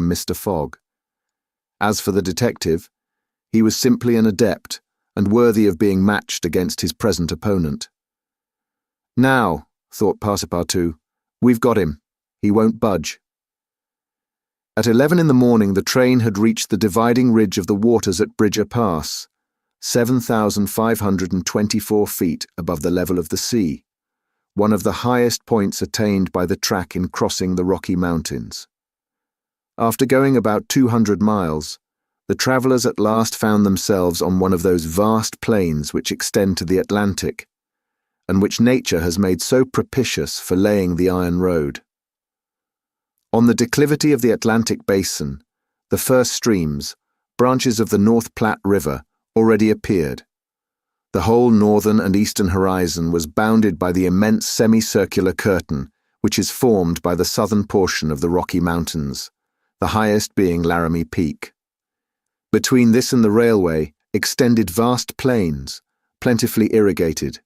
from Mr. Fogg. As for the detective, he was simply an adept and worthy of being matched against his present opponent. Now, thought Passepartout, we've got him. He won't budge. At 11 in the morning, the train had reached the dividing ridge of the waters at Bridger Pass, 7,524 feet above the level of the sea, one of the highest points attained by the track in crossing the Rocky Mountains. After going about 200 miles, the travellers at last found themselves on one of those vast plains which extend to the Atlantic, and which nature has made so propitious for laying the iron road. On the declivity of the Atlantic basin, the first streams, branches of the North Platte River, already appeared. The whole northern and eastern horizon was bounded by the immense semicircular curtain which is formed by the southern portion of the Rocky Mountains, the highest being Laramie Peak. Between this and the railway extended vast plains, plentifully irrigated.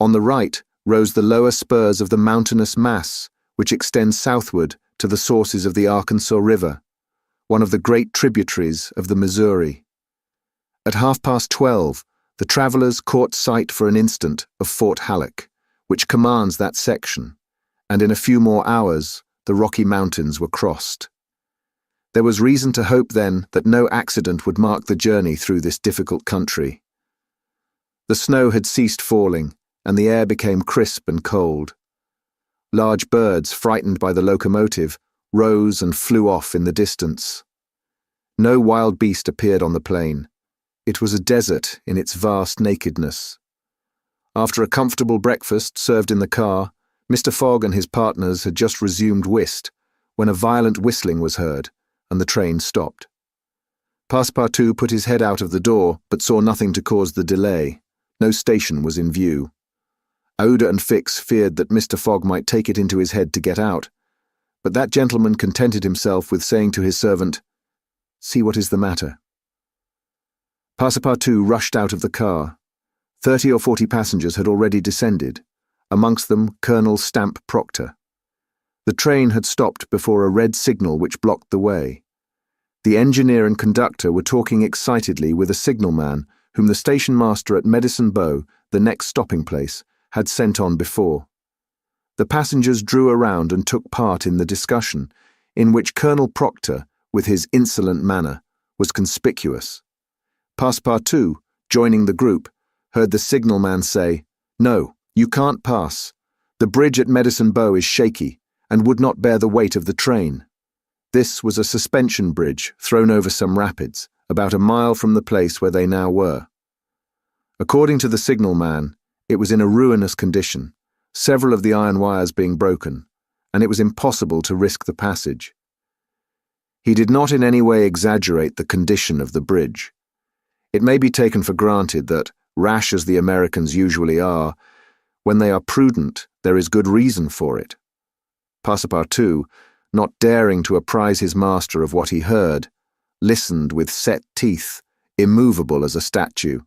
On the right rose the lower spurs of the mountainous mass, which extends southward to the sources of the Arkansas River, one of the great tributaries of the Missouri. At 12:30, the travellers caught sight for an instant of Fort Halleck, which commands that section, and in a few more hours the Rocky Mountains were crossed. There was reason to hope then that no accident would mark the journey through this difficult country. The snow had ceased falling, and the air became crisp and cold. Large birds, frightened by the locomotive, rose and flew off in the distance. No wild beast appeared on the plain. It was a desert in its vast nakedness. After a comfortable breakfast served in the car, Mr. Fogg and his partners had just resumed whist, when a violent whistling was heard, and the train stopped. Passepartout put his head out of the door, but saw nothing to cause the delay. No station was in view. Aouda and Fix feared that Mr. Fogg might take it into his head to get out, but that gentleman contented himself with saying to his servant, "See what is the matter." Passepartout rushed out of the car. 30 or 40 passengers had already descended, amongst them Colonel Stamp Proctor. The train had stopped before a red signal which blocked the way. The engineer and conductor were talking excitedly with a signalman whom the station master at Medicine Bow, the next stopping place, had sent on before. The passengers drew around and took part in the discussion, in which Colonel Proctor, with his insolent manner, was conspicuous. Passepartout, joining the group, heard the signalman say, "No, you can't pass. The bridge at Medicine Bow is shaky and would not bear the weight of the train." This was a suspension bridge thrown over some rapids, about a mile from the place where they now were. According to the signalman, it was in a ruinous condition, several of the iron wires being broken, and it was impossible to risk the passage. He did not in any way exaggerate the condition of the bridge. It may be taken for granted that, rash as the Americans usually are, when they are prudent, there is good reason for it. Passepartout, not daring to apprise his master of what he heard, listened with set teeth, immovable as a statue.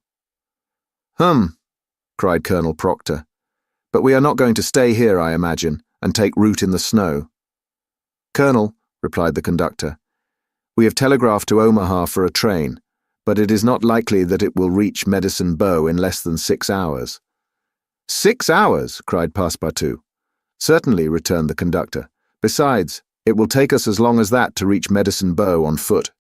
Cried Colonel Proctor. "But we are not going to stay here, I imagine, and take root in the snow." "Colonel," replied the conductor, "we have telegraphed to Omaha for a train, but it is not likely that it will reach Medicine Bow in less than 6 hours." "6 hours?" cried Passepartout. "Certainly," returned the conductor. "Besides, it will take us as long as that to reach Medicine Bow on foot."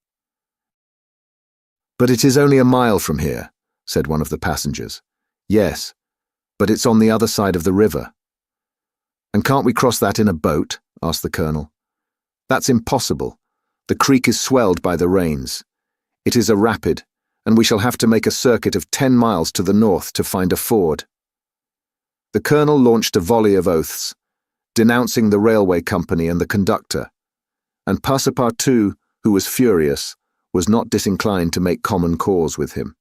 "But it is only a mile from here," said one of the passengers. "Yes, but it's on the other side of the river." "And can't we cross that in a boat?" asked the colonel. "That's impossible. The creek is swelled by the rains. It is a rapid, and we shall have to make a circuit of 10 miles to the north to find a ford." The colonel launched a volley of oaths, denouncing the railway company and the conductor, and Passepartout, who was furious, was not disinclined to make common cause with him.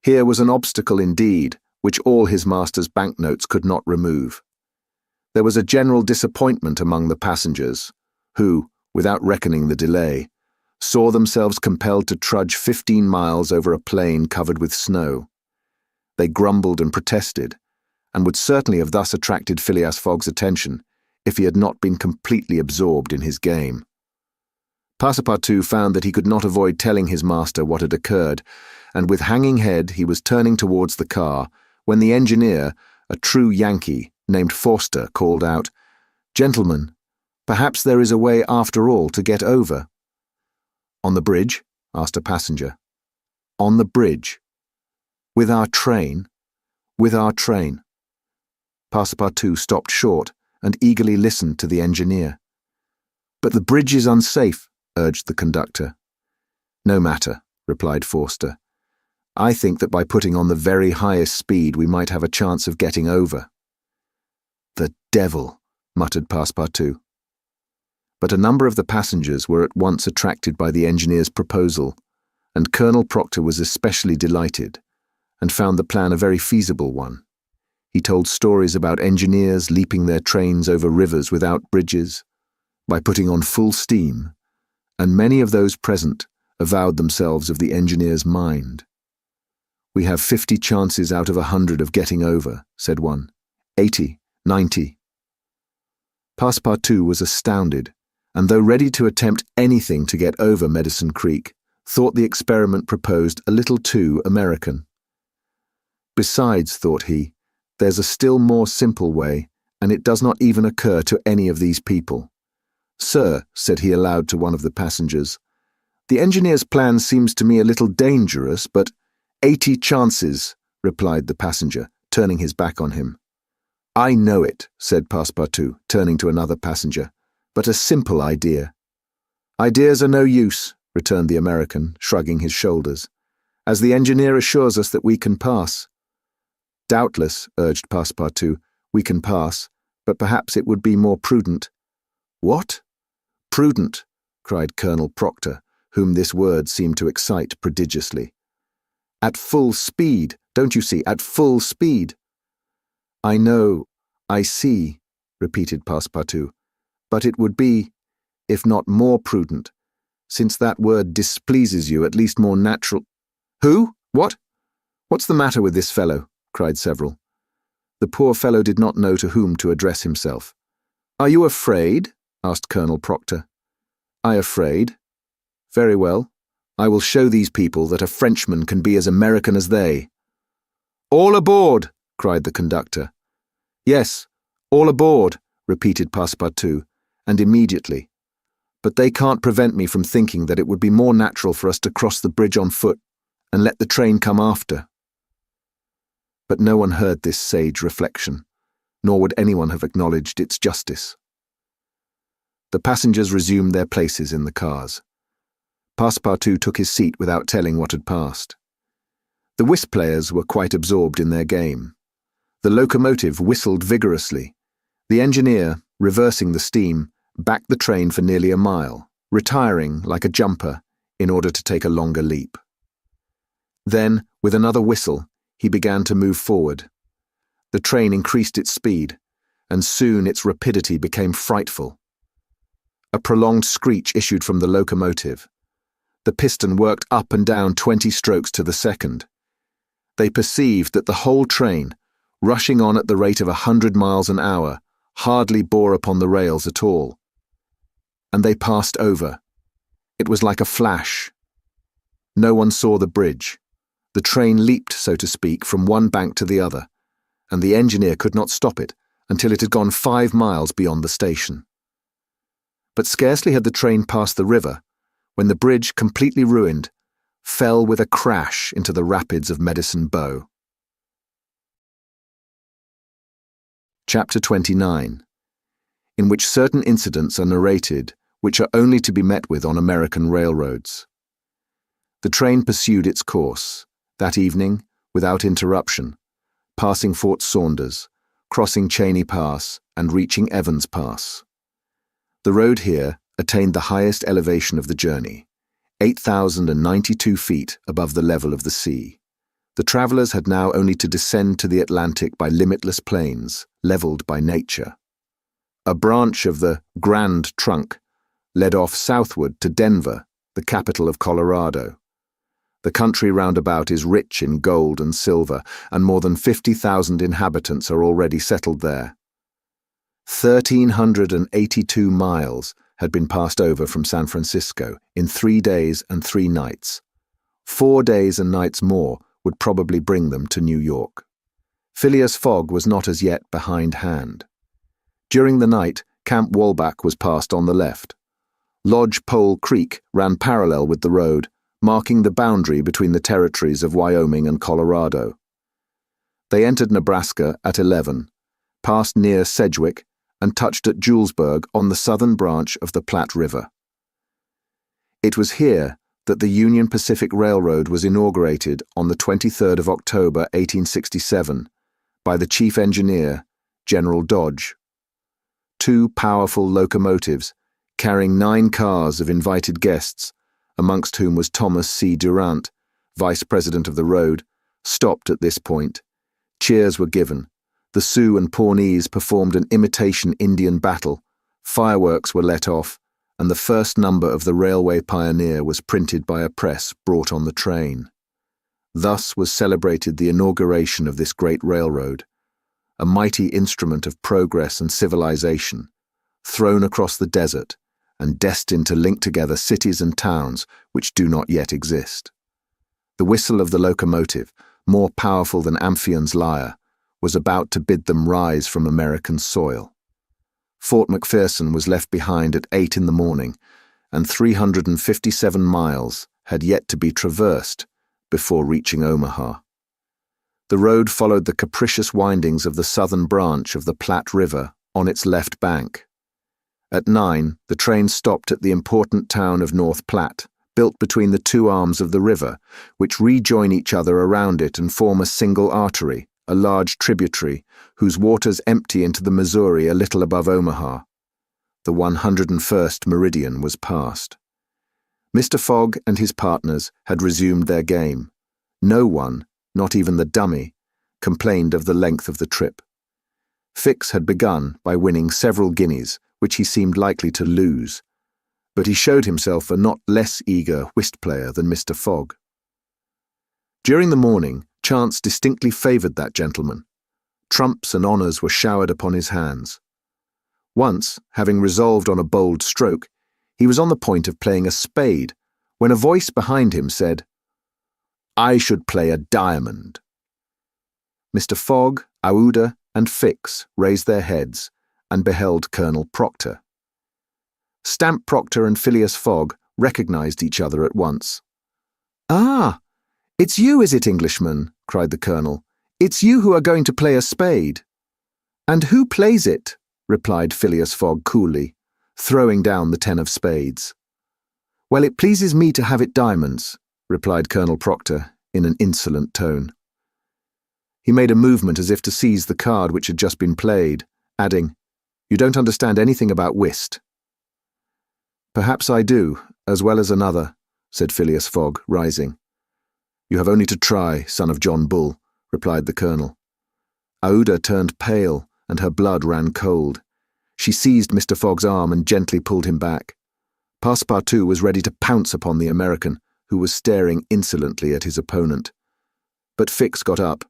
Here was an obstacle indeed, which all his master's banknotes could not remove. There was a general disappointment among the passengers, who, without reckoning the delay, saw themselves compelled to trudge 15 miles over a plain covered with snow. They grumbled and protested, and would certainly have thus attracted Phileas Fogg's attention if he had not been completely absorbed in his game. Passepartout found that he could not avoid telling his master what had occurred, and with hanging head he was turning towards the car when the engineer, a true Yankee named Forster, called out, "Gentlemen, perhaps there is a way after all to get over." "On the bridge?" asked a passenger. "On the bridge." "With our train?" "With our train." Passepartout stopped short and eagerly listened to the engineer. "But the bridge is unsafe," urged the conductor. "No matter," replied Forster. "I think that by putting on the very highest speed we might have a chance of getting over." "The devil," muttered Passepartout. But a number of the passengers were at once attracted by the engineer's proposal, and Colonel Proctor was especially delighted, and found the plan a very feasible one. He told stories about engineers leaping their trains over rivers without bridges, by putting on full steam, and many of those present avowed themselves of the engineer's mind. "We have 50 chances out of 100 of getting over," said one. 80, 90. Passepartout was astounded, and though ready to attempt anything to get over Medicine Creek, thought the experiment proposed a little too American. "Besides," thought he, "there's a still more simple way, and it does not even occur to any of these people. Sir," said he aloud to one of the passengers, "the engineer's plan seems to me a little dangerous, but—" 80 chances, replied the passenger, turning his back on him. "I know it," said Passepartout, turning to another passenger, "but a simple idea." "Ideas are no use," returned the American, shrugging his shoulders, "as the engineer assures us that we can pass." "Doubtless," urged Passepartout, "we can pass, but perhaps it would be more prudent." "What? Prudent?" cried Colonel Proctor, whom this word seemed to excite prodigiously. "At full speed, don't you see, at full speed." "I know, I see," repeated Passepartout, "but it would be, if not more prudent, since that word displeases you, at least more natural—" "Who? What? What's the matter with this fellow?" cried several. The poor fellow did not know to whom to address himself. "Are you afraid?" asked Colonel Proctor. "I afraid? Very well. I will show these people that a Frenchman can be as American as they." "All aboard!" cried the conductor. "Yes, all aboard," repeated Passepartout, and immediately. "But they can't prevent me from thinking that it would be more natural for us to cross the bridge on foot and let the train come after." But no one heard this sage reflection, nor would anyone have acknowledged its justice. The passengers resumed their places in the cars. Passepartout took his seat without telling what had passed. The whist players were quite absorbed in their game. The locomotive whistled vigorously. The engineer, reversing the steam, backed the train for nearly a mile, retiring like a jumper in order to take a longer leap. Then, with another whistle, he began to move forward. The train increased its speed, and soon its rapidity became frightful. A prolonged screech issued from the locomotive. The piston worked up and down 20 strokes to the second. They perceived that the whole train, rushing on at the rate of 100 miles an hour, hardly bore upon the rails at all. And they passed over. It was like a flash. No one saw the bridge. The train leaped, so to speak, from one bank to the other, and the engineer could not stop it until it had gone 5 miles beyond the station. But scarcely had the train passed the river, when the bridge, completely ruined, fell with a crash into the rapids of Medicine Bow. Chapter XXIX, in which certain incidents are narrated which are only to be met with on American railroads. The train pursued its course, that evening, without interruption, passing Fort Saunders, crossing Cheney Pass, and reaching Evans Pass. The road here attained the highest elevation of the journey, 8,092 feet above the level of the sea. The travellers had now only to descend to the Atlantic by limitless plains, levelled by nature. A branch of the Grand Trunk led off southward to Denver, the capital of Colorado. The country round about is rich in gold and silver, and more than 50,000 inhabitants are already settled there. 1,382 miles had been passed over from San Francisco in 3 days and 3 nights. 4 days and nights more would probably bring them to New York. Phileas Fogg was not as yet behindhand. During the night, Camp Walbach was passed on the left. Lodge Pole Creek ran parallel with the road, marking the boundary between the territories of Wyoming and Colorado. They entered Nebraska at 11, passed near Sedgwick, and touched at Julesburg on the southern branch of the Platte River. It was here that the Union Pacific Railroad was inaugurated on the 23rd of October 1867 by the chief engineer, General Dodge. 2 powerful locomotives, carrying 9 cars of invited guests, amongst whom was Thomas C. Durant, vice president of the road, stopped at this point. Cheers were given. The Sioux and Pawnees performed an imitation Indian battle, fireworks were let off, and the first number of the Railway Pioneer was printed by a press brought on the train. Thus was celebrated the inauguration of this great railroad, a mighty instrument of progress and civilization, thrown across the desert and destined to link together cities and towns which do not yet exist. The whistle of the locomotive, more powerful than Amphion's lyre, was about to bid them rise from American soil. Fort McPherson was left behind at 8 in the morning, and 357 miles had yet to be traversed before reaching Omaha. The road followed the capricious windings of the southern branch of the Platte River on its left bank. At 9, the train stopped at the important town of North Platte, built between the 2 arms of the river, which rejoin each other around it and form a single artery, a large tributary, whose waters empty into the Missouri a little above Omaha. The 101st meridian was passed. Mr. Fogg and his partners had resumed their game. No one, not even the dummy, complained of the length of the trip. Fix had begun by winning several guineas, which he seemed likely to lose, but he showed himself a not less eager whist player than Mr. Fogg. During the morning, chance distinctly favoured that gentleman. Trumps and honours were showered upon his hands. Once, having resolved on a bold stroke, he was on the point of playing a spade, when a voice behind him said, "I should play a diamond." Mr. Fogg, Aouda, and Fix raised their heads and beheld Colonel Proctor. Stamp Proctor and Phileas Fogg recognised each other at once. "Ah, it's you, is it, Englishman?" cried the Colonel. "It's you who are going to play a spade." "And who plays it?" replied Phileas Fogg coolly, throwing down the 10 of spades. "Well, it pleases me to have it diamonds," replied Colonel Proctor in an insolent tone. He made a movement as if to seize the card which had just been played, adding, "You don't understand anything about whist." "Perhaps I do, as well as another," said Phileas Fogg, rising. "You have only to try, son of John Bull," replied the Colonel. Aouda turned pale, and her blood ran cold. She seized Mr. Fogg's arm and gently pulled him back. Passepartout was ready to pounce upon the American, who was staring insolently at his opponent. But Fix got up,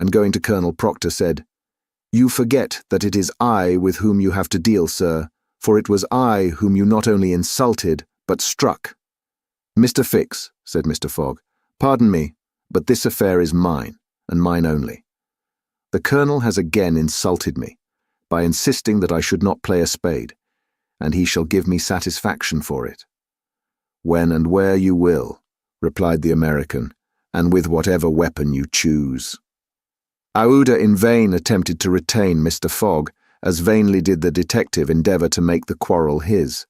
and going to Colonel Proctor said, "You forget that it is I with whom you have to deal, sir, for it was I whom you not only insulted, but struck." "Mr. Fix," said Mr. Fogg, "pardon me, but this affair is mine, and mine only. The Colonel has again insulted me, by insisting that I should not play a spade, and he shall give me satisfaction for it." "When and where you will," replied the American, "and with whatever weapon you choose." Aouda in vain attempted to retain Mr. Fogg, as vainly did the detective endeavour to make the quarrel his.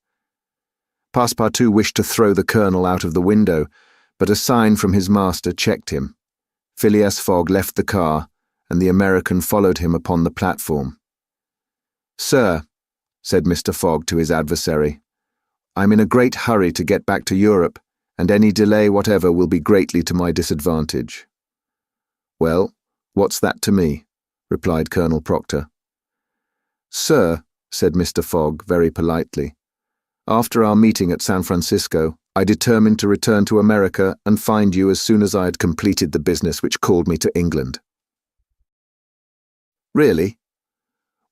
Passepartout wished to throw the Colonel out of the window, but a sign from his master checked him. Phileas Fogg left the car, and the American followed him upon the platform. "Sir," said Mr. Fogg to his adversary, "I'm in a great hurry to get back to Europe, and any delay whatever will be greatly to my disadvantage." "Well, what's that to me?" replied Colonel Proctor. "Sir," said Mr. Fogg very politely, "after our meeting at San Francisco, I determined to return to America and find you as soon as I had completed the business which called me to England." "Really?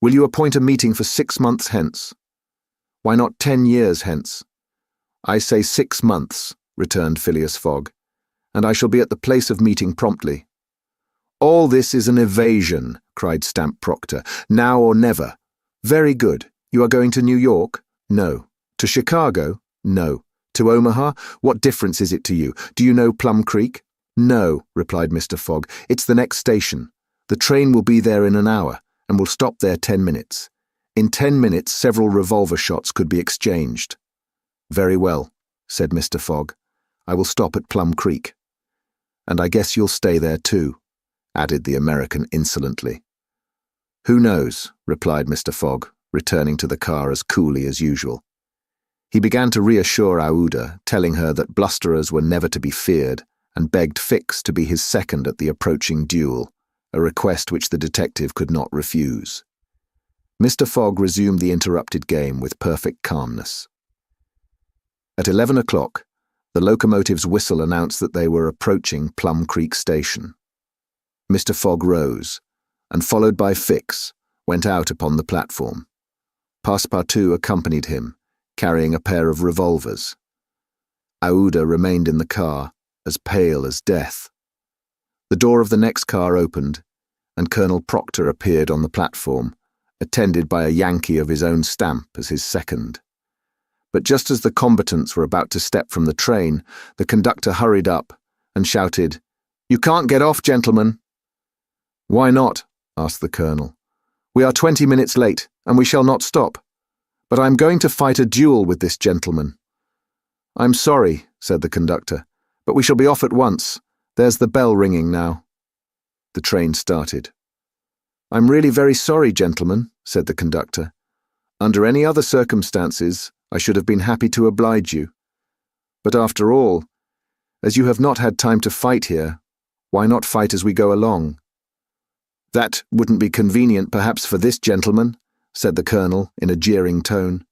Will you appoint a meeting for 6 months hence?" Why not 10 years hence? I say 6 months, returned Phileas Fogg, and I shall be at the place of meeting promptly. All this is an evasion, cried Stamp Proctor. Now or never. Very good. You are going to New York? No. To Chicago? No. To Omaha? What difference is it to you? Do you know Plum Creek? No, replied Mr. Fogg. It's the next station. The train will be there in an hour, and will stop there 10 minutes. In 10 minutes, several revolver shots could be exchanged. Very well, said Mr. Fogg. I will stop at Plum Creek. And I guess you'll stay there too, added the American insolently. Who knows, replied Mr. Fogg, returning to the car as coolly as usual. He began to reassure Aouda, telling her that blusterers were never to be feared, and begged Fix to be his second at the approaching duel, a request which the detective could not refuse. Mr. Fogg resumed the interrupted game with perfect calmness. At 11 o'clock, the locomotive's whistle announced that they were approaching Plum Creek Station. Mr. Fogg rose, and followed by Fix, went out upon the platform. Passepartout accompanied him, carrying a pair of revolvers. Aouda remained in the car, as pale as death. The door of the next car opened, and Colonel Proctor appeared on the platform, attended by a Yankee of his own stamp as his second. But just as the combatants were about to step from the train, the conductor hurried up and shouted, "You can't get off, gentlemen." "Why not?" asked the colonel. "We are 20 minutes late, and we shall not stop. But I am going to fight a duel with this gentleman." "I'm sorry," said the conductor, "but we shall be off at once. There's the bell ringing now." The train started. "I'm really very sorry, gentlemen," said the conductor. "Under any other circumstances, I should have been happy to oblige you. But after all, as you have not had time to fight here, why not fight as we go along?" "That wouldn't be convenient perhaps for this gentleman," said the colonel in a jeering tone.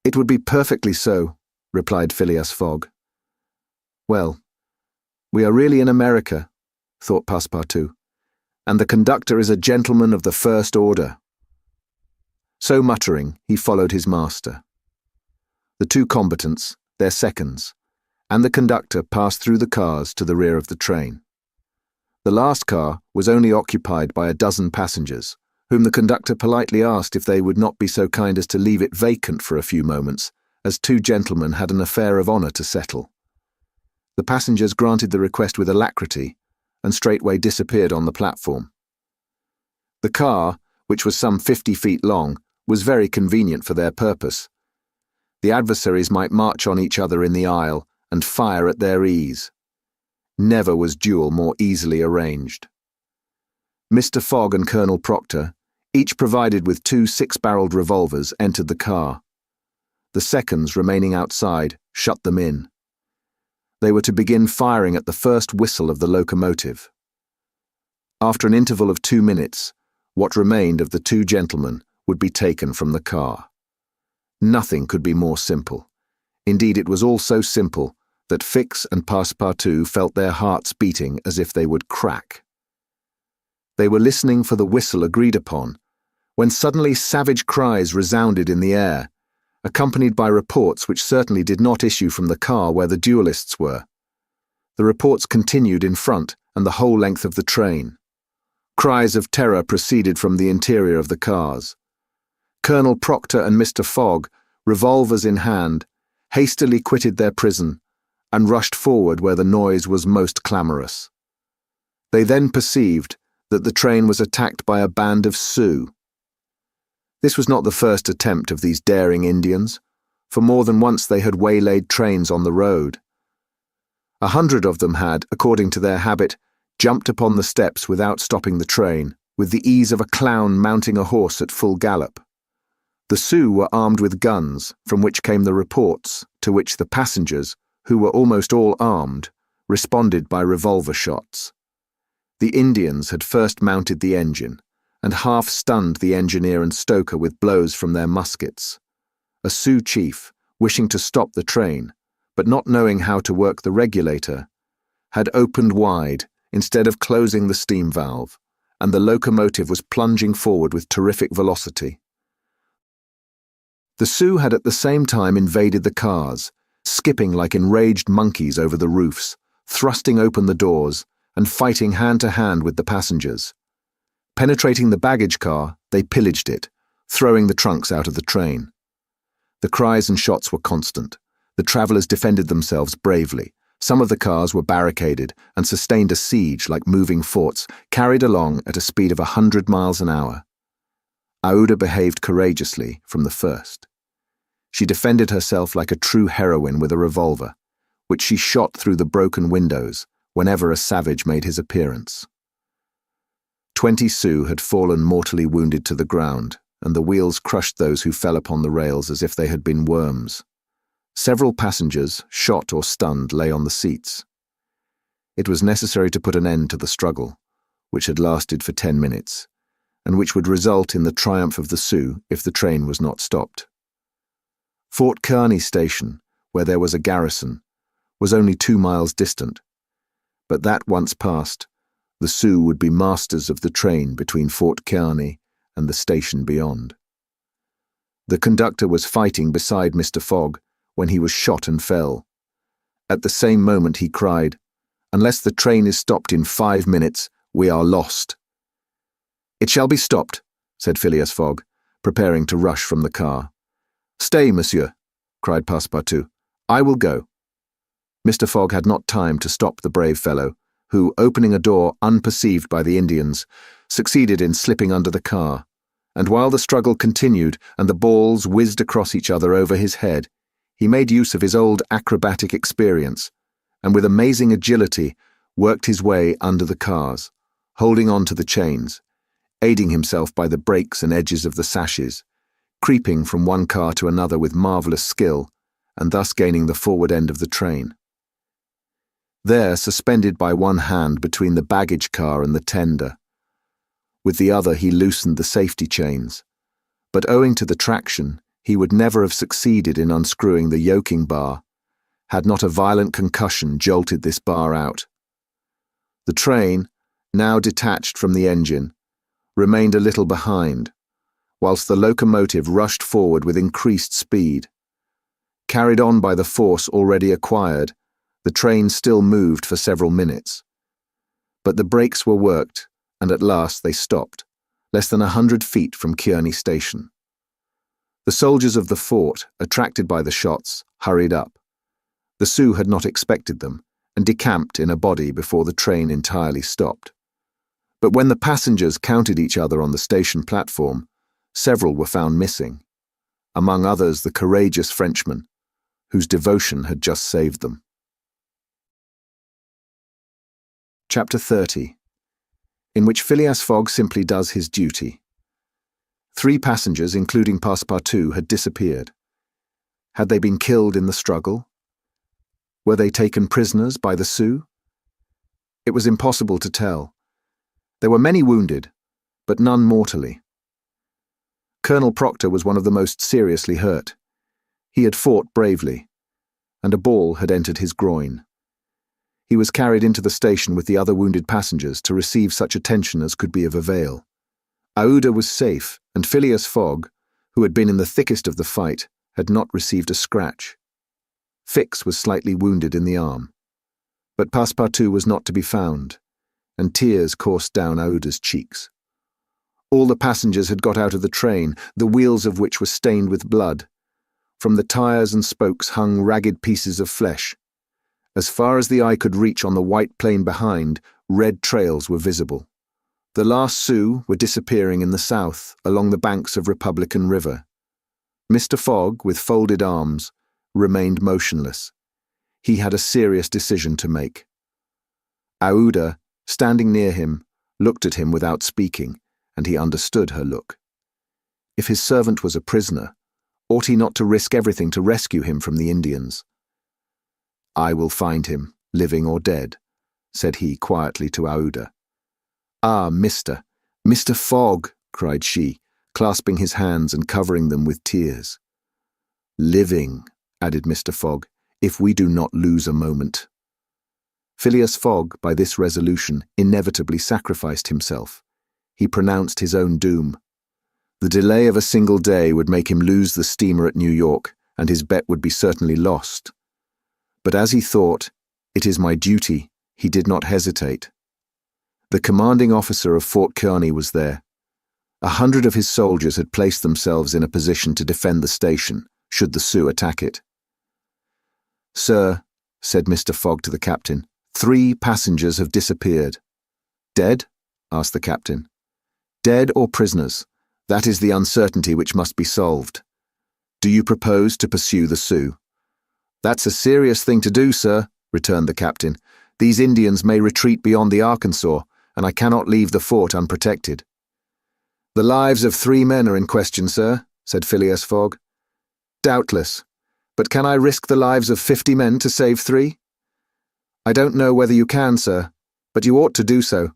"It would be perfectly so," replied Phileas Fogg. "Well, we are really in America," thought Passepartout, "and the conductor is a gentleman of the first order." So muttering, he followed his master. The two combatants, their seconds, and the conductor passed through the cars to the rear of the train. The last car was only occupied by a dozen passengers, whom the conductor politely asked if they would not be so kind as to leave it vacant for a few moments, as two gentlemen had an affair of honour to settle. The passengers granted the request with alacrity, and straightway disappeared on the platform. The car, which was some 50 feet long, was very convenient for their purpose. The adversaries might march on each other in the aisle and fire at their ease. Never was duel more easily arranged. Mr. Fogg and Colonel Proctor, each provided with 2 six-barreled revolvers, entered the car. The seconds, remaining outside, shut them in. They were to begin firing at the first whistle of the locomotive. After an interval of 2 minutes, what remained of the two gentlemen would be taken from the car. Nothing could be more simple. Indeed, it was all so simple that Fix and Passepartout felt their hearts beating as if they would crack. They were listening for the whistle agreed upon, when suddenly savage cries resounded in the air, accompanied by reports which certainly did not issue from the car where the duelists were. The reports continued in front and the whole length of the train. Cries of terror proceeded from the interior of the cars. Colonel Proctor and Mr. Fogg, revolvers in hand, hastily quitted their prison and rushed forward where the noise was most clamorous. They then perceived that the train was attacked by a band of Sioux. This was not the first attempt of these daring Indians, for more than once they had waylaid trains on the road. 100 of them had, according to their habit, jumped upon the steps without stopping the train, with the ease of a clown mounting a horse at full gallop. The Sioux were armed with guns, from which came the reports, to which the passengers, who were almost all armed, responded by revolver shots. The Indians had first mounted the engine, and half-stunned the engineer and stoker with blows from their muskets. A Sioux chief, wishing to stop the train, but not knowing how to work the regulator, had opened wide instead of closing the steam valve, and the locomotive was plunging forward with terrific velocity. The Sioux had at the same time invaded the cars, skipping like enraged monkeys over the roofs, thrusting open the doors, and fighting hand-to-hand with the passengers. Penetrating the baggage car, they pillaged it, throwing the trunks out of the train. The cries and shots were constant. The travelers defended themselves bravely. Some of the cars were barricaded and sustained a siege like moving forts, carried along at a speed of 100 miles an hour. Aouda behaved courageously from the first. She defended herself like a true heroine with a revolver, which she shot through the broken windows whenever a savage made his appearance. 20 Sioux had fallen mortally wounded to the ground, and the wheels crushed those who fell upon the rails as if they had been worms. Several passengers, shot or stunned, lay on the seats. It was necessary to put an end to the struggle, which had lasted for 10 minutes, and which would result in the triumph of the Sioux if the train was not stopped. Fort Kearny Station, where there was a garrison, was only 2 miles distant, but that once passed, the Sioux would be masters of the train between Fort Kearny and the station beyond. The conductor was fighting beside Mr. Fogg when he was shot and fell. At the same moment he cried, "Unless the train is stopped in 5 minutes, we are lost." "It shall be stopped," said Phileas Fogg, preparing to rush from the car. "Stay, monsieur," cried Passepartout. "I will go." Mr. Fogg had not time to stop the brave fellow, who, opening a door unperceived by the Indians, succeeded in slipping under the car, and while the struggle continued and the balls whizzed across each other over his head, he made use of his old acrobatic experience, and with amazing agility worked his way under the cars, holding on to the chains, aiding himself by the brakes and edges of the sashes, creeping from one car to another with marvelous skill, and thus gaining the forward end of the train. There, suspended by one hand between the baggage car and the tender, with the other he loosened the safety chains, but owing to the traction, he would never have succeeded in unscrewing the yoking bar, had not a violent concussion jolted this bar out. The train, now detached from the engine, remained a little behind, whilst the locomotive rushed forward with increased speed. Carried on by the force already acquired, the train still moved for several minutes. But the brakes were worked, and at last they stopped, less than 100 feet from Kearny Station. The soldiers of the fort, attracted by the shots, hurried up. The Sioux had not expected them, and decamped in a body before the train entirely stopped. But when the passengers counted each other on the station platform, several were found missing, among others the courageous Frenchman, whose devotion had just saved them. Chapter XXX, in which Phileas Fogg simply does his duty. 3 passengers, including Passepartout, had disappeared. Had they been killed in the struggle? Were they taken prisoners by the Sioux? It was impossible to tell. There were many wounded, but none mortally. Colonel Proctor was one of the most seriously hurt. He had fought bravely, and a ball had entered his groin. He was carried into the station with the other wounded passengers to receive such attention as could be of avail. Aouda was safe, and Phileas Fogg, who had been in the thickest of the fight, had not received a scratch. Fix was slightly wounded in the arm, but Passepartout was not to be found, and tears coursed down Aouda's cheeks. All the passengers had got out of the train, the wheels of which were stained with blood. From the tires and spokes hung ragged pieces of flesh. As far as the eye could reach on the white plain behind, red trails were visible. The last Sioux were disappearing in the south, along the banks of Republican River. Mr. Fogg, with folded arms, remained motionless. He had a serious decision to make. Aouda, standing near him, looked at him without speaking, and he understood her look. If his servant was a prisoner, ought he not to risk everything to rescue him from the Indians? "I will find him, living or dead," said he quietly to Aouda. "Ah, Mr. Fogg," cried she, clasping his hands and covering them with tears. "Living," added Mr. Fogg, "if we do not lose a moment." Phileas Fogg, by this resolution, inevitably sacrificed himself. He pronounced his own doom. The delay of a single day would make him lose the steamer at New York, and his bet would be certainly lost. But as he thought, "It is my duty," he did not hesitate. The commanding officer of Fort Kearny was there. 100 of his soldiers had placed themselves in a position to defend the station, should the Sioux attack it. "Sir," said Mr. Fogg to the captain, "3 passengers have disappeared." "Dead?" asked the captain. "Dead or prisoners? That is the uncertainty which must be solved. Do you propose to pursue the Sioux?" "That's a serious thing to do, sir," returned the captain. "These Indians may retreat beyond the Arkansas, and I cannot leave the fort unprotected." "The lives of 3 men are in question, sir," said Phileas Fogg. "Doubtless. But can I risk the lives of 50 men to save 3? "I don't know whether you can, sir, but you ought to do so."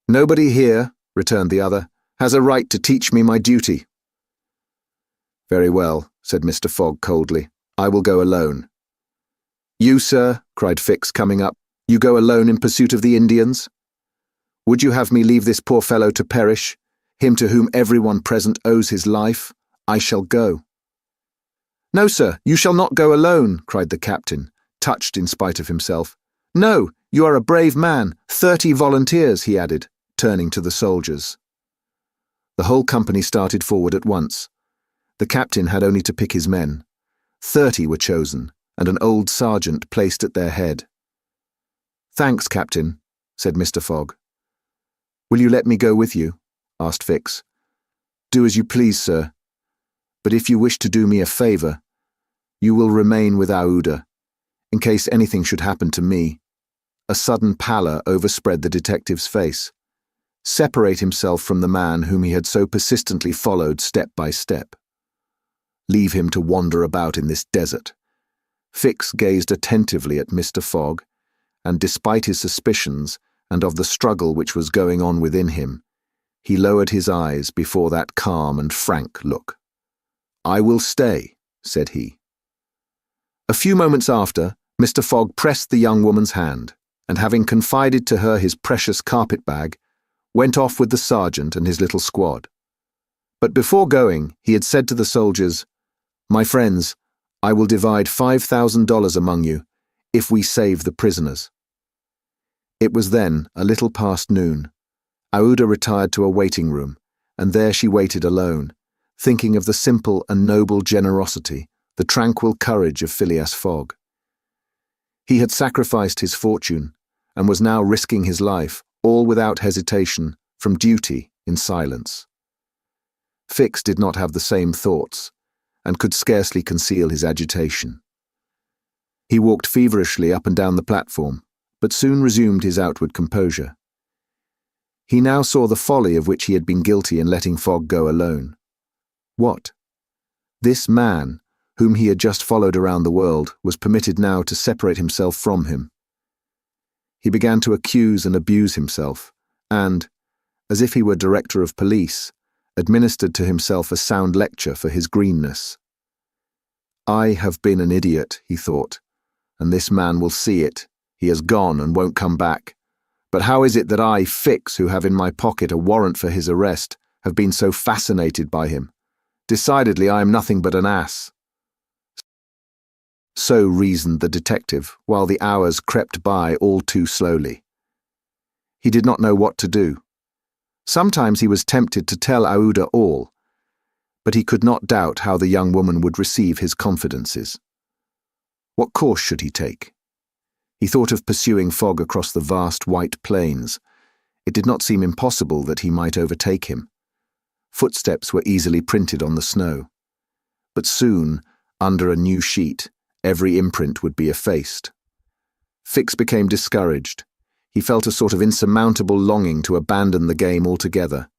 "Nobody here," returned the other, "has a right to teach me my duty." "Very well," said Mr. Fogg coldly. "I will go alone." "You, sir," cried Fix, coming up, "you go alone in pursuit of the Indians? Would you have me leave this poor fellow to perish, him to whom everyone present owes his life? I shall go." "No, sir, you shall not go alone," cried the captain, touched in spite of himself. "No, you are a brave man. 30 volunteers," he added, turning to the soldiers. The whole company started forward at once. The captain had only to pick his men. 30 were chosen, and an old sergeant placed at their head. "Thanks, Captain," said Mr. Fogg. "Will you let me go with you?" asked Fix. "Do as you please, sir. But if you wish to do me a favour, you will remain with Aouda, in case anything should happen to me." A sudden pallor overspread the detective's face. Separate himself from the man whom he had so persistently followed step by step. Leave him to wander about in this desert. Fix gazed attentively at Mr. Fogg, and despite his suspicions and of the struggle which was going on within him, he lowered his eyes before that calm and frank look. "I will stay," said he. A few moments after, Mr. Fogg pressed the young woman's hand, and having confided to her his precious carpet-bag, went off with the sergeant and his little squad. But before going, he had said to the soldiers, "My friends, I will divide $5,000 among you, if we save the prisoners." It was then a little past noon. Aouda retired to a waiting room, and there she waited alone, thinking of the simple and noble generosity, the tranquil courage of Phileas Fogg. He had sacrificed his fortune, and was now risking his life, all without hesitation, from duty, in silence. Fix did not have the same thoughts, and could scarcely conceal his agitation. He walked feverishly up and down the platform, but soon resumed his outward composure. He now saw the folly of which he had been guilty in letting Fogg go alone. What? This man, whom he had just followed around the world, was permitted now to separate himself from him. He began to accuse and abuse himself, and, as if he were director of police, administered to himself a sound lecture for his greenness. "I have been an idiot," he thought, "and this man will see it. He has gone and won't come back. But how is it that I, Fix, who have in my pocket a warrant for his arrest, have been so fascinated by him? Decidedly I am nothing but an ass." So reasoned the detective, while the hours crept by all too slowly. He did not know what to do. Sometimes he was tempted to tell Aouda all, but he could not doubt how the young woman would receive his confidences. What course should he take? He thought of pursuing Fogg across the vast white plains. It did not seem impossible that he might overtake him. Footsteps were easily printed on the snow. But soon, under a new sheet, every imprint would be effaced. Fix became discouraged. He felt a sort of insurmountable longing to abandon the game altogether.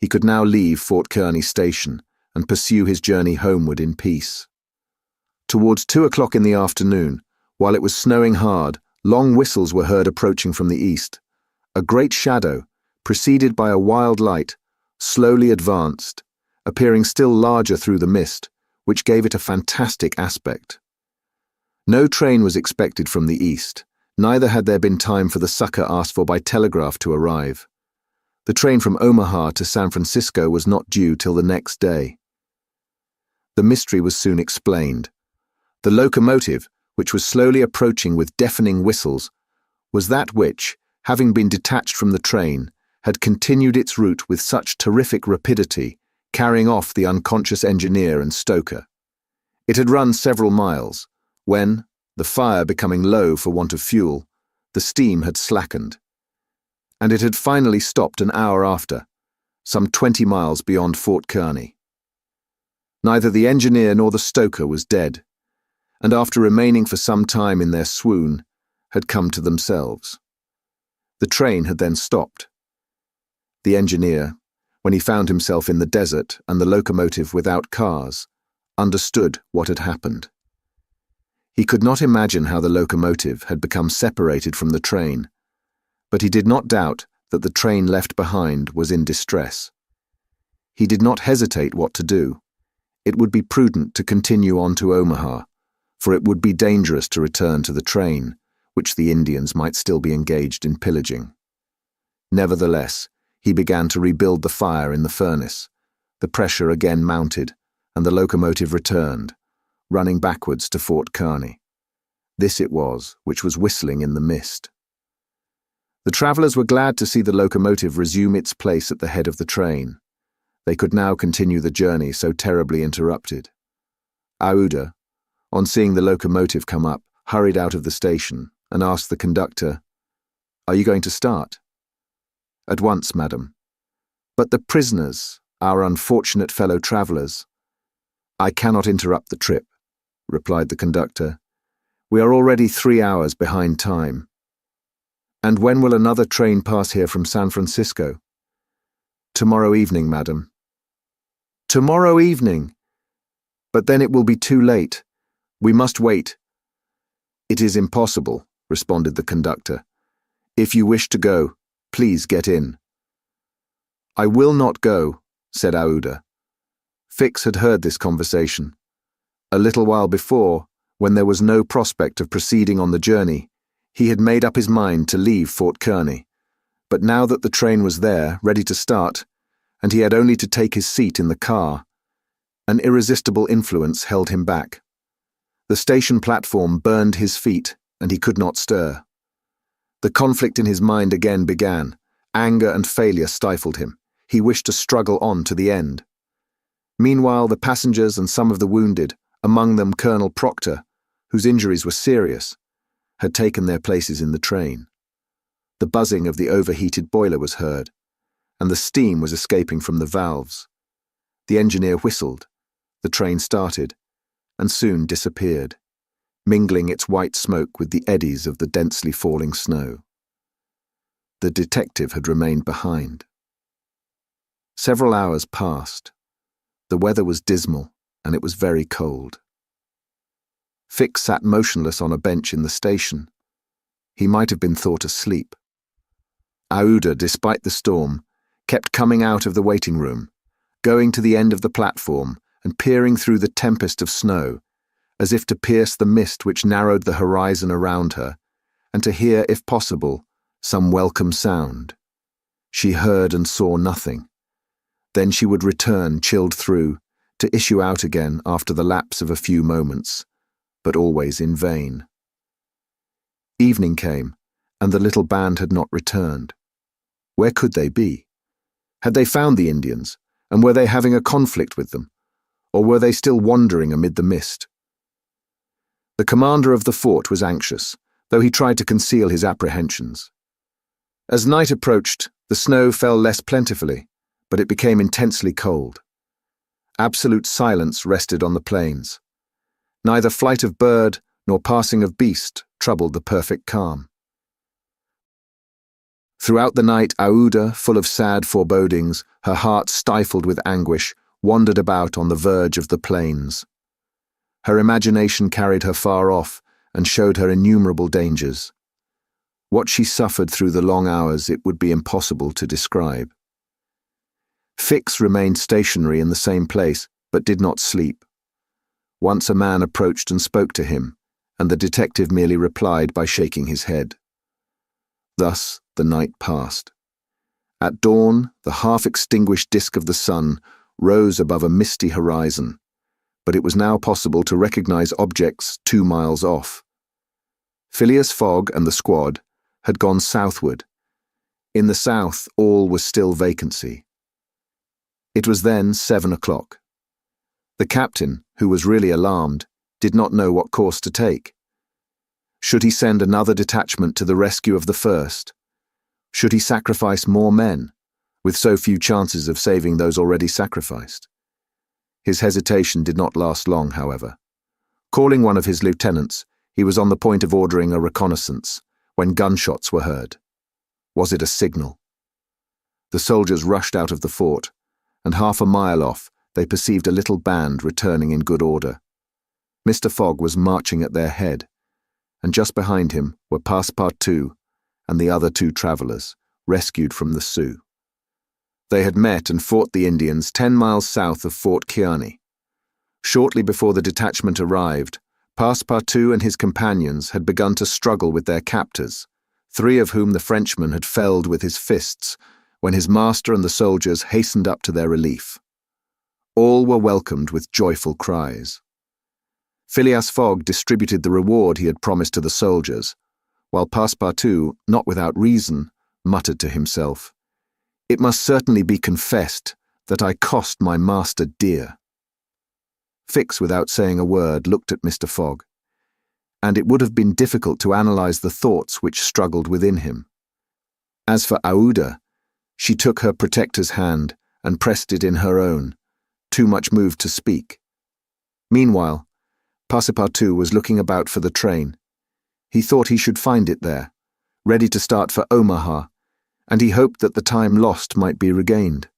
He could now leave Fort Kearny station and pursue his journey homeward in peace. Towards 2 o'clock in the afternoon, while it was snowing hard, long whistles were heard approaching from the east. A great shadow, preceded by a wild light, slowly advanced, appearing still larger through the mist, which gave it a fantastic aspect. No train was expected from the east, neither had there been time for the succour asked for by telegraph to arrive. The train from Omaha to San Francisco was not due till the next day. The mystery was soon explained. The locomotive, which was slowly approaching with deafening whistles, was that which, having been detached from the train, had continued its route with such terrific rapidity, carrying off the unconscious engineer and stoker. It had run several miles, when, the fire becoming low for want of fuel, the steam had slackened. And it had finally stopped an hour after, some 20 miles beyond Fort Kearny. Neither the engineer nor the stoker was dead, and after remaining for some time in their swoon, had come to themselves. The train had then stopped. The engineer, when he found himself in the desert and the locomotive without cars, understood what had happened. He could not imagine how the locomotive had become separated from the train, but he did not doubt that the train left behind was in distress. He did not hesitate what to do. It would be prudent to continue on to Omaha, for it would be dangerous to return to the train, which the Indians might still be engaged in pillaging. Nevertheless, he began to rebuild the fire in the furnace. The pressure again mounted, and the locomotive returned, running backwards to Fort Kearny. This it was which was whistling in the mist. The travellers were glad to see the locomotive resume its place at the head of the train. They could now continue the journey so terribly interrupted. Aouda, on seeing the locomotive come up, hurried out of the station and asked the conductor, "Are you going to start?" "At once, madam." "But the prisoners, our unfortunate fellow travellers." "I cannot interrupt the trip," replied the conductor. "We are already 3 hours behind time." "And when will another train pass here from San Francisco?" "Tomorrow evening, madam." "Tomorrow evening? But then it will be too late. We must wait." "It is impossible," responded the conductor. "If you wish to go, please get in." "I will not go," said Aouda. Fix had heard this conversation. A little while before, when there was no prospect of proceeding on the journey, he had made up his mind to leave Fort Kearny, but now that the train was there, ready to start, and he had only to take his seat in the car, an irresistible influence held him back. The station platform burned his feet, and he could not stir. The conflict in his mind again began. Anger and failure stifled him. He wished to struggle on to the end. Meanwhile, the passengers and some of the wounded, among them Colonel Proctor, whose injuries were serious, had taken their places in the train. The buzzing of the overheated boiler was heard, and the steam was escaping from the valves. The engineer whistled, the train started, and soon disappeared, mingling its white smoke with the eddies of the densely falling snow. The detective had remained behind. Several hours passed. The weather was dismal, and it was very cold. Fix sat motionless on a bench in the station. He might have been thought asleep. Aouda, despite the storm, kept coming out of the waiting room, going to the end of the platform and peering through the tempest of snow, as if to pierce the mist which narrowed the horizon around her, and to hear, if possible, some welcome sound. She heard and saw nothing. Then she would return, chilled through, to issue out again after the lapse of a few moments, but always in vain. Evening came, and the little band had not returned. Where could they be? Had they found the Indians, and were they having a conflict with them, or were they still wandering amid the mist? The commander of the fort was anxious, though he tried to conceal his apprehensions. As night approached, the snow fell less plentifully, but it became intensely cold. Absolute silence rested on the plains. Neither flight of bird nor passing of beast troubled the perfect calm. Throughout the night, Aouda, full of sad forebodings, her heart stifled with anguish, wandered about on the verge of the plains. Her imagination carried her far off and showed her innumerable dangers. What she suffered through the long hours it would be impossible to describe. Fix remained stationary in the same place, but did not sleep. Once a man approached and spoke to him, and the detective merely replied by shaking his head. Thus the night passed. At dawn, the half-extinguished disk of the sun rose above a misty horizon, but it was now possible to recognize objects 2 miles off. Phileas Fogg and the squad had gone southward. In the south, all was still vacancy. It was then 7 o'clock. The captain, who was really alarmed, did not know what course to take. Should he send another detachment to the rescue of the first? Should he sacrifice more men, with so few chances of saving those already sacrificed? His hesitation did not last long, however. Calling one of his lieutenants, he was on the point of ordering a reconnaissance when gunshots were heard. Was it a signal? The soldiers rushed out of the fort, and 1/2 mile off they perceived a little band returning in good order. Mr. Fogg was marching at their head, and just behind him were Passepartout and the other 2 travellers, rescued from the Sioux. They had met and fought the Indians 10 miles south of Fort Kearny. Shortly before the detachment arrived, Passepartout and his companions had begun to struggle with their captors, 3 of whom the Frenchman had felled with his fists, when his master and the soldiers hastened up to their relief. All were welcomed with joyful cries. Phileas Fogg distributed the reward he had promised to the soldiers, while Passepartout, not without reason, muttered to himself, "It must certainly be confessed that I cost my master dear." Fix, without saying a word, looked at Mr. Fogg, and it would have been difficult to analyze the thoughts which struggled within him. As for Aouda, she took her protector's hand and pressed it in her own, too much moved to speak. Meanwhile, Passepartout was looking about for the train. He thought he should find it there, ready to start for Omaha, and he hoped that the time lost might be regained.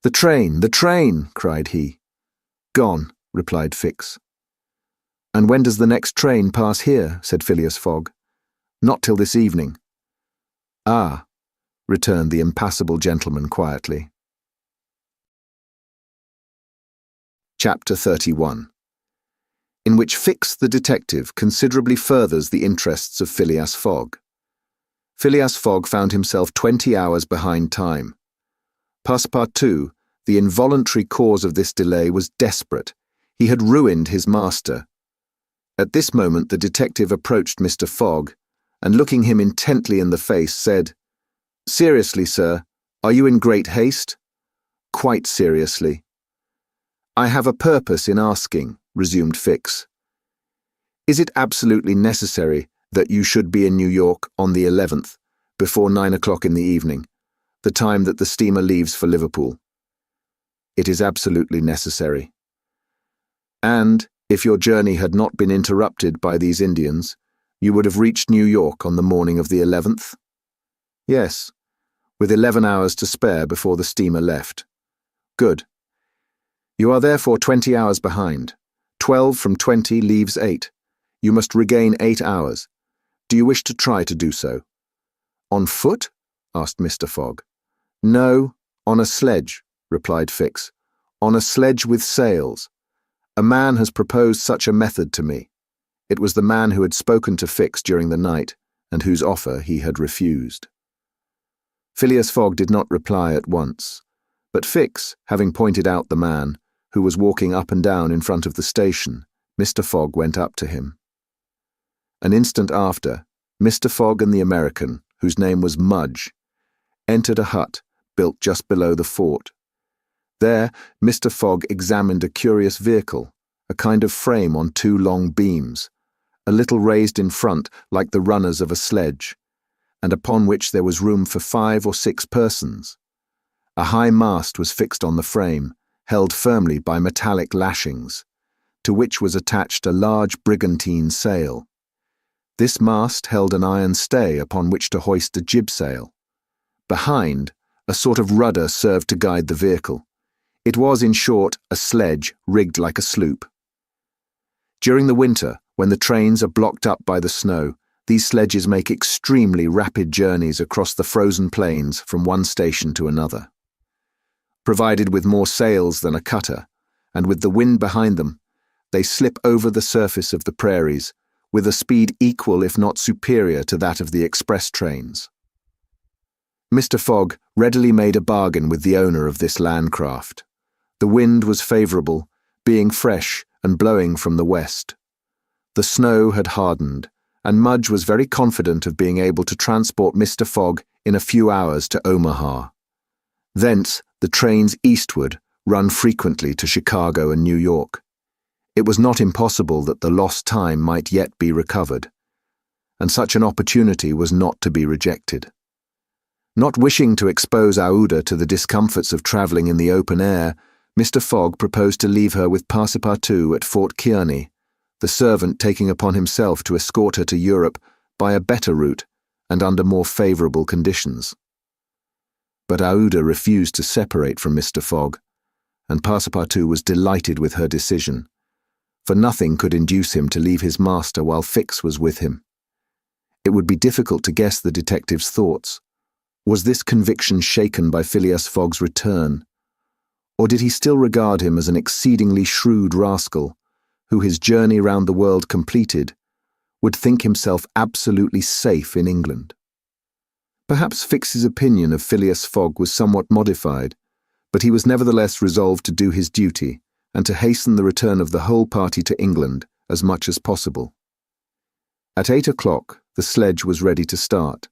The train!" cried he. "Gone," replied Fix. "And when does the next train pass here?" said Phileas Fogg. "Not till this evening." "Ah," returned the impassible gentleman quietly. Chapter XXXI, in which Fix the detective considerably furthers the interests of Phileas Fogg. Phileas Fogg found himself 20 hours behind time. Passepartout, the involuntary cause of this delay, was desperate. He had ruined his master. At this moment the detective approached Mr. Fogg, and looking him intently in the face, said, "Seriously, sir, are you in great haste?" "Quite seriously." "I have a purpose in asking," resumed Fix. "Is it absolutely necessary that you should be in New York on the 11th, before 9 o'clock in the evening, the time that the steamer leaves for Liverpool?" "It is absolutely necessary." "And, if your journey had not been interrupted by these Indians, you would have reached New York on the morning of the 11th? "Yes, with 11 hours to spare before the steamer left." "Good. You are therefore 20 hours behind. 12 from 20 leaves 8. You must regain 8 hours. Do you wish to try to do so?" "On foot?" asked Mr. Fogg. "No, on a sledge," replied Fix. "On a sledge with sails. A man has proposed such a method to me." It was the man who had spoken to Fix during the night, and whose offer he had refused. Phileas Fogg did not reply at once, but Fix, having pointed out the man, who was walking up and down in front of the station, Mr. Fogg went up to him. An instant after, Mr. Fogg and the American, whose name was Mudge, entered a hut built just below the fort. There, Mr. Fogg examined a curious vehicle, a kind of frame on 2 long beams, a little raised in front like the runners of a sledge, and upon which there was room for 5 or 6 persons. A high mast was fixed on the frame, held firmly by metallic lashings, to which was attached a large brigantine sail. This mast held an iron stay upon which to hoist a jibsail. Behind, a sort of rudder served to guide the vehicle. It was, in short, a sledge rigged like a sloop. During the winter, when the trains are blocked up by the snow, these sledges make extremely rapid journeys across the frozen plains from one station to another. Provided with more sails than a cutter, and with the wind behind them, they slip over the surface of the prairies with a speed equal if not superior to that of the express trains. Mr. Fogg readily made a bargain with the owner of this landcraft. The wind was favourable, being fresh and blowing from the west. The snow had hardened, and Mudge was very confident of being able to transport Mr. Fogg in a few hours to Omaha. Thence, the trains eastward run frequently to Chicago and New York. It was not impossible that the lost time might yet be recovered, and such an opportunity was not to be rejected. Not wishing to expose Aouda to the discomforts of travelling in the open air, Mr. Fogg proposed to leave her with Passepartout at Fort Kearny, the servant taking upon himself to escort her to Europe by a better route and under more favourable conditions. But Aouda refused to separate from Mr. Fogg, and Passepartout was delighted with her decision, for nothing could induce him to leave his master while Fix was with him. It would be difficult to guess the detective's thoughts. Was this conviction shaken by Phileas Fogg's return? Or did he still regard him as an exceedingly shrewd rascal, who, his journey round the world completed, would think himself absolutely safe in England? Perhaps Fix's opinion of Phileas Fogg was somewhat modified, but he was nevertheless resolved to do his duty and to hasten the return of the whole party to England as much as possible. At 8 o'clock, the sledge was ready to start.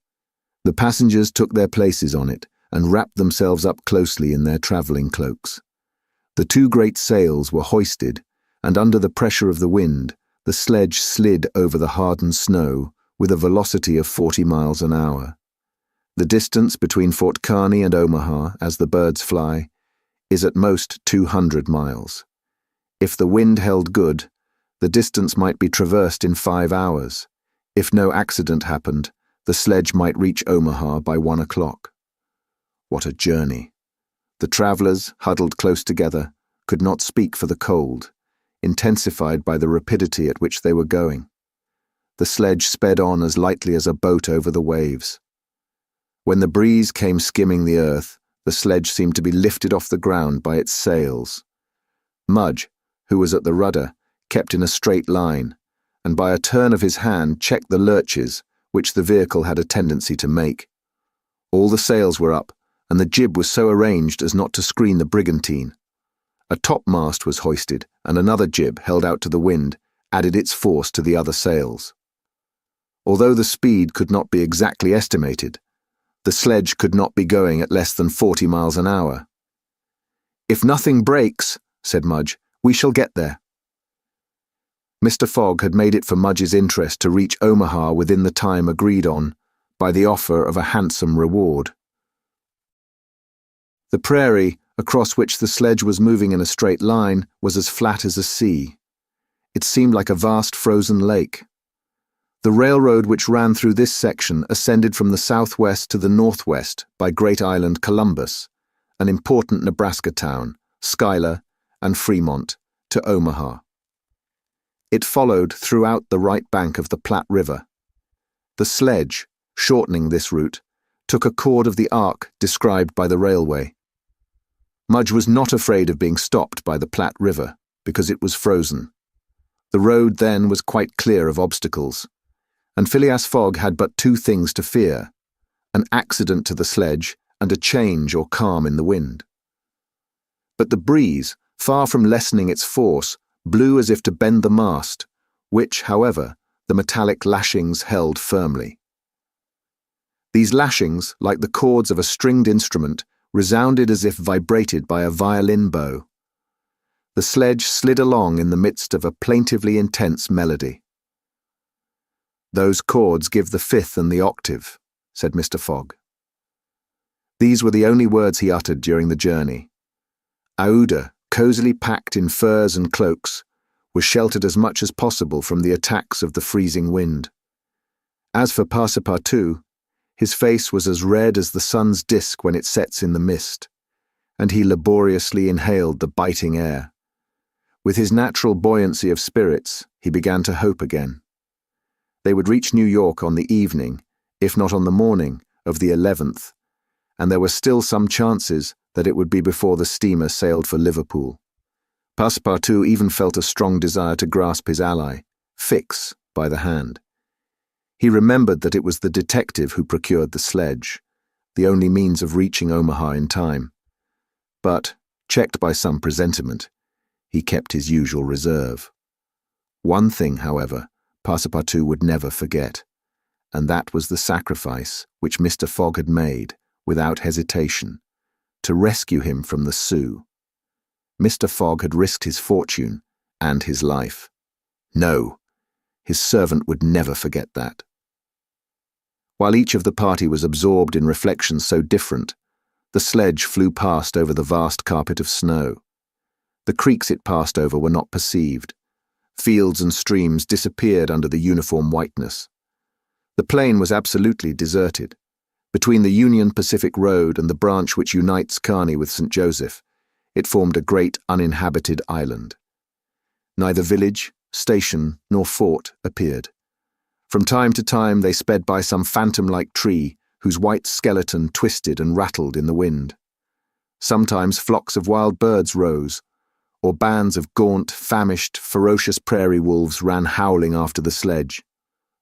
The passengers took their places on it and wrapped themselves up closely in their travelling cloaks. The two great sails were hoisted, and under the pressure of the wind, the sledge slid over the hardened snow with a velocity of 40 miles an hour. The distance between Fort Kearny and Omaha, as the birds fly, is at most 200 miles. If the wind held good, the distance might be traversed in 5 hours. If no accident happened, the sledge might reach Omaha by 1 o'clock. What a journey! The travellers, huddled close together, could not speak for the cold, intensified by the rapidity at which they were going. The sledge sped on as lightly as a boat over the waves. When the breeze came skimming the earth, the sledge seemed to be lifted off the ground by its sails. Mudge, who was at the rudder, kept in a straight line, and by a turn of his hand checked the lurches which the vehicle had a tendency to make. All the sails were up, and the jib was so arranged as not to screen the brigantine. A topmast was hoisted, and another jib, held out to the wind, added its force to the other sails. Although the speed could not be exactly estimated, the sledge could not be going at less than 40 miles an hour. "If nothing breaks," said Mudge, "we shall get there." Mr. Fogg had made it for Mudge's interest to reach Omaha within the time agreed on, by the offer of a handsome reward. The prairie, across which the sledge was moving in a straight line, was as flat as a sea. It seemed like a vast frozen lake. The railroad which ran through this section ascended from the southwest to the northwest by Great Island Columbus, an important Nebraska town, Schuyler, and Fremont, to Omaha. It followed throughout the right bank of the Platte River. The sledge, shortening this route, took a chord of the arc described by the railway. Mudge was not afraid of being stopped by the Platte River, because it was frozen. The road then was quite clear of obstacles, and Phileas Fogg had but two things to fear: an accident to the sledge and a change or calm in the wind. But the breeze, far from lessening its force, blew as if to bend the mast, which, however, the metallic lashings held firmly. These lashings, like the chords of a stringed instrument, resounded as if vibrated by a violin bow. The sledge slid along in the midst of a plaintively intense melody. "Those chords give the fifth and the octave," said Mr. Fogg. These were the only words he uttered during the journey. Aouda, cosily packed in furs and cloaks, was sheltered as much as possible from the attacks of the freezing wind. As for Passepartout, his face was as red as the sun's disk when it sets in the mist, and he laboriously inhaled the biting air. With his natural buoyancy of spirits, he began to hope again. They would reach New York on the evening, if not on the morning, of the 11th, and there were still some chances that it would be before the steamer sailed for Liverpool. Passepartout even felt a strong desire to grasp his ally, Fix, by the hand. He remembered that it was the detective who procured the sledge. the only means of reaching Omaha in time. But, checked by some presentiment, he kept his usual reserve. One thing, however, Passepartout would never forget, and that was the sacrifice which Mr. Fogg had made, without hesitation, to rescue him from the Sioux. Mr. Fogg had risked his fortune and his life. No, his servant would never forget that. While each of the party was absorbed in reflections so different, the sledge flew past over the vast carpet of snow. The creeks it passed over were not perceived. Fields and streams disappeared under the uniform whiteness. The plain was absolutely deserted. Between the Union Pacific Road and the branch which unites Kearney with St. Joseph, it formed a great uninhabited island. Neither village, station, nor fort appeared. From time to time they sped by some phantom-like tree whose white skeleton twisted and rattled in the wind. Sometimes flocks of wild birds rose, or bands of gaunt, famished, ferocious prairie wolves ran howling after the sledge.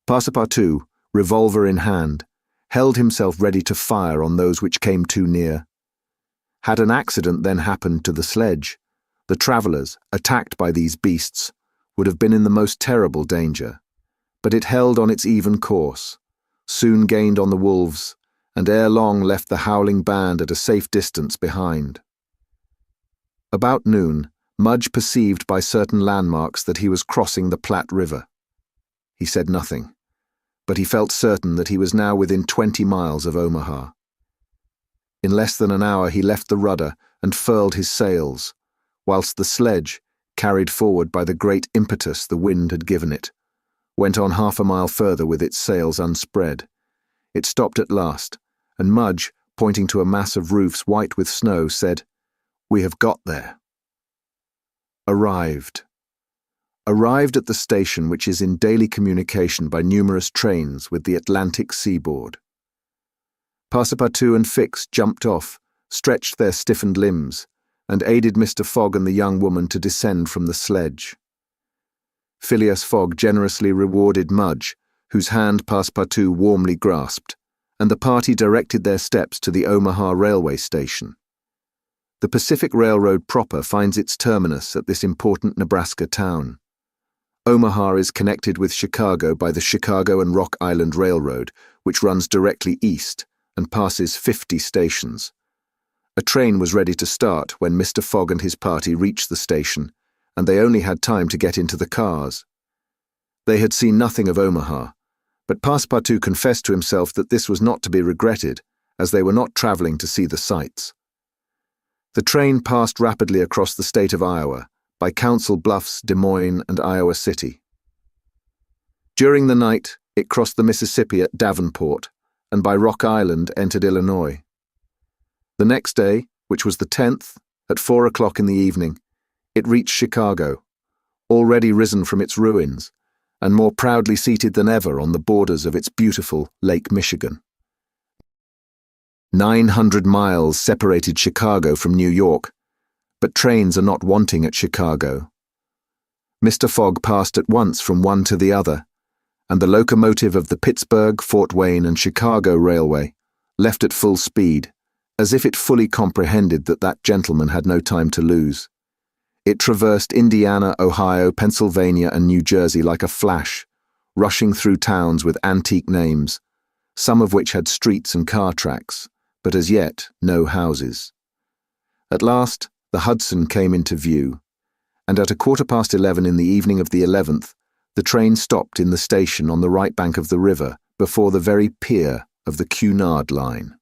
Passepartout, revolver in hand, held himself ready to fire on those which came too near. Had an accident then happened to the sledge, the travellers, attacked by these beasts, would have been in the most terrible danger. But it held on its even course, soon gained on the wolves, and ere long left the howling band at a safe distance behind. About noon, Mudge perceived by certain landmarks that he was crossing the Platte River. He said nothing, but he felt certain that he was now within 20 miles of Omaha. In less than an hour he left the rudder and furled his sails, whilst the sledge, carried forward by the great impetus the wind had given it, went on half a mile further with its sails unspread. It stopped at last, and Mudge, pointing to a mass of roofs white with snow, said, "We have got there." Arrived at the station which is in daily communication by numerous trains with the Atlantic seaboard. Passepartout and Fix jumped off, stretched their stiffened limbs, and aided Mr. Fogg and the young woman to descend from the sledge. Phileas Fogg generously rewarded Mudge, whose hand Passepartout warmly grasped, and the party directed their steps to the Omaha railway station. The Pacific Railroad proper finds its terminus at this important Nebraska town. Omaha is connected with Chicago by the Chicago and Rock Island Railroad, which runs directly east and passes 50 stations. A train was ready to start when Mr. Fogg and his party reached the station, and they only had time to get into the cars. They had seen nothing of Omaha, but Passepartout confessed to himself that this was not to be regretted, as they were not travelling to see the sights. The train passed rapidly across the state of Iowa, by Council Bluffs, Des Moines, and Iowa City. During the night, it crossed the Mississippi at Davenport, and by Rock Island entered Illinois. The next day, which was the 10th, at 4 o'clock in the evening, it reached Chicago, already risen from its ruins, and more proudly seated than ever on the borders of its beautiful Lake Michigan. 900 miles separated Chicago from New York, but trains are not wanting at Chicago. Mr. Fogg passed at once from one to the other, and the locomotive of the Pittsburgh, Fort Wayne, and Chicago Railway left at full speed, as if it fully comprehended that that gentleman had no time to lose. It traversed Indiana, Ohio, Pennsylvania, and New Jersey like a flash, rushing through towns with antique names, some of which had streets and car tracks, but as yet no houses. At last, the Hudson came into view, and at 11:15 in the evening of the 11th, the train stopped in the station on the right bank of the river before the very pier of the Cunard line.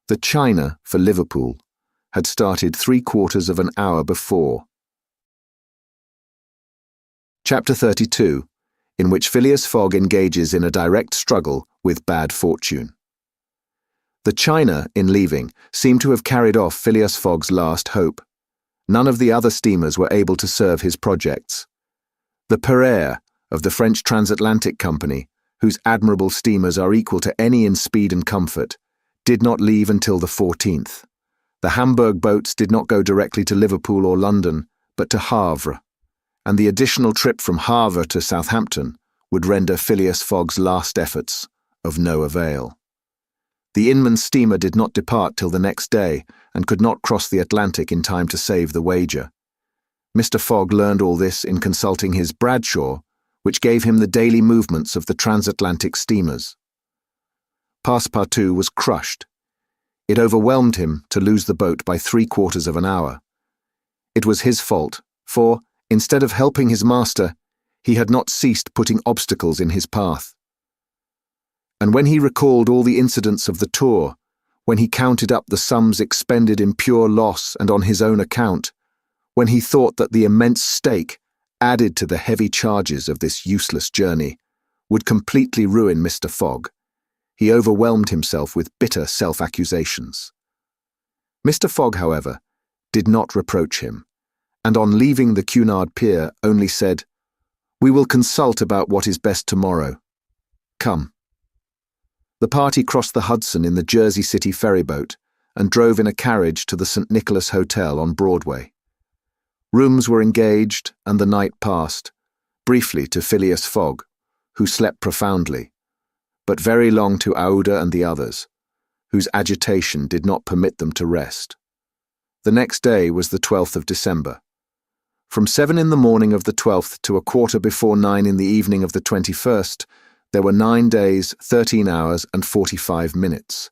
The China for Liverpool had started 3/4 of an hour before. Chapter 32, in which Phileas Fogg engages in a direct struggle with bad fortune. The China, in leaving, seemed to have carried off Phileas Fogg's last hope. None of the other steamers were able to serve his projects. The Pereire, of the French Transatlantic Company, whose admirable steamers are equal to any in speed and comfort, did not leave until the 14th. The Hamburg boats did not go directly to Liverpool or London, but to Havre, and the additional trip from Havre to Southampton would render Phileas Fogg's last efforts of no avail. The Inman steamer did not depart till the next day and could not cross the Atlantic in time to save the wager. Mr. Fogg learned all this in consulting his Bradshaw, which gave him the daily movements of the transatlantic steamers. Passepartout was crushed. It overwhelmed him to lose the boat by 3/4 of an hour. It was his fault, for, instead of helping his master, he had not ceased putting obstacles in his path. And when he recalled all the incidents of the tour, when he counted up the sums expended in pure loss and on his own account, when he thought that the immense stake, added to the heavy charges of this useless journey, would completely ruin Mr. Fogg, he overwhelmed himself with bitter self-accusations. Mr. Fogg, however, did not reproach him, and on leaving the Cunard pier only said, "We will consult about what is best tomorrow. Come." The party crossed the Hudson in the Jersey City ferryboat and drove in a carriage to the St. Nicholas Hotel on Broadway. Rooms were engaged and the night passed, briefly to Phileas Fogg, who slept profoundly, but very long to Aouda and the others, whose agitation did not permit them to rest. The next day was the 12th of December. From 7 in the morning of the 12th to 9:15 in the evening of the 21st, there were 9 days, 13 hours, and 45 minutes.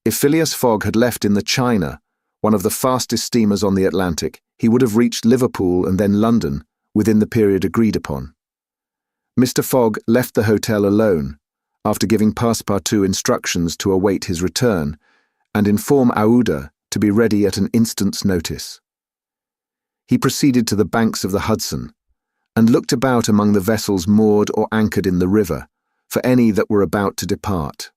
If Phileas Fogg had left in the China, one of the fastest steamers on the Atlantic, he would have reached Liverpool and then London within the period agreed upon. Mr. Fogg left the hotel alone, after giving Passepartout instructions to await his return and inform Aouda to be ready at an instant's notice. He proceeded to the banks of the Hudson and looked about among the vessels moored or anchored in the river for any that were about to depart.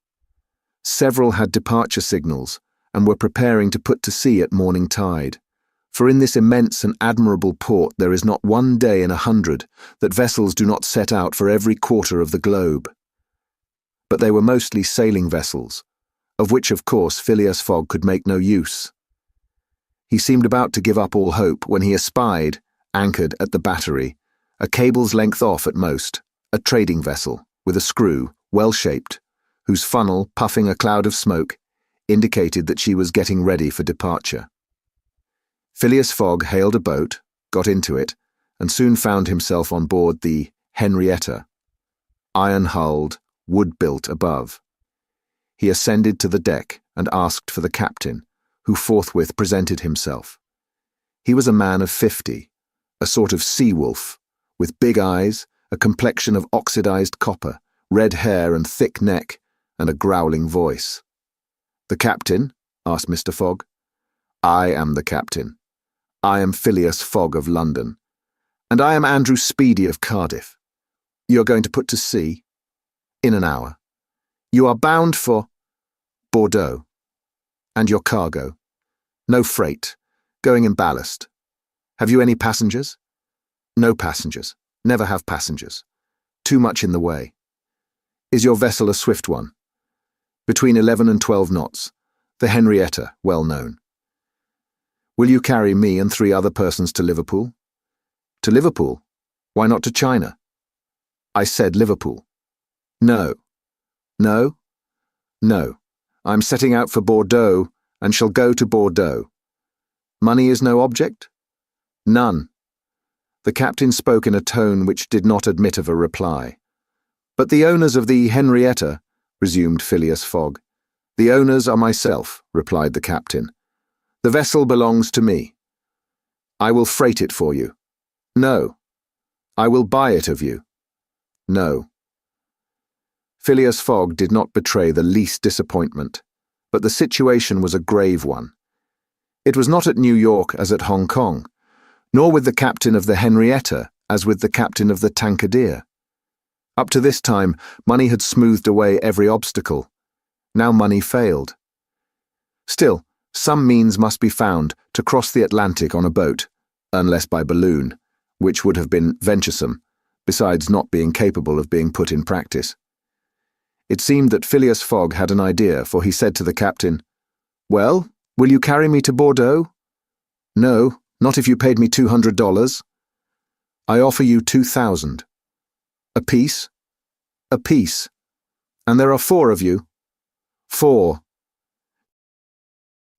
Several had departure signals and were preparing to put to sea at morning tide, for in this immense and admirable port there is not one day in 100 that vessels do not set out for every quarter of the globe. But they were mostly sailing vessels, of which of course Phileas Fogg could make no use. He seemed about to give up all hope when he espied, anchored at the battery, a cable's length off at most, a trading vessel with a screw, well-shaped, whose funnel, puffing a cloud of smoke, indicated that she was getting ready for departure. Phileas Fogg hailed a boat, got into it, and soon found himself on board the Henrietta, iron-hulled, wood-built above. He ascended to the deck and asked for the captain, who forthwith presented himself. He was a man of 50, a sort of sea-wolf, with big eyes, a complexion of oxidized copper, red hair and thick neck, and a growling voice. "The captain?" asked Mr. Fogg. "I am the captain. I am Phileas Fogg of London. And I am Andrew Speedy of Cardiff. You are going to put to sea? In an hour. You are bound for Bordeaux. And your cargo? No freight. Going in ballast. Have you any passengers? No passengers. Never have passengers. Too much in the way. Is your vessel a swift one? Between 11 and 12 knots. The Henrietta, well known. Will you carry me and 3 other persons to Liverpool? To Liverpool? Why not to China? I said Liverpool. No. No? No. I'm setting out for Bordeaux and shall go to Bordeaux. Money is no object? None. The captain spoke in a tone which did not admit of a reply. But the owners of the Henrietta, resumed Phileas Fogg. The owners are myself, replied the captain. The vessel belongs to me. I will freight it for you. No. I will buy it of you. No. Phileas Fogg did not betray the least disappointment, but the situation was a grave one. It was not at New York as at Hong Kong, nor with the captain of the Henrietta as with the captain of the Tankadere. Up to this time, money had smoothed away every obstacle. Now money failed. Still, some means must be found to cross the Atlantic on a boat, unless by balloon, which would have been venturesome, besides not being capable of being put in practice. It seemed that Phileas Fogg had an idea, for he said to the captain, "Well, will you carry me to Bordeaux?" "No, not if you paid me $200. I offer you 2,000. A piece? A piece. And there are 4 of you? 4.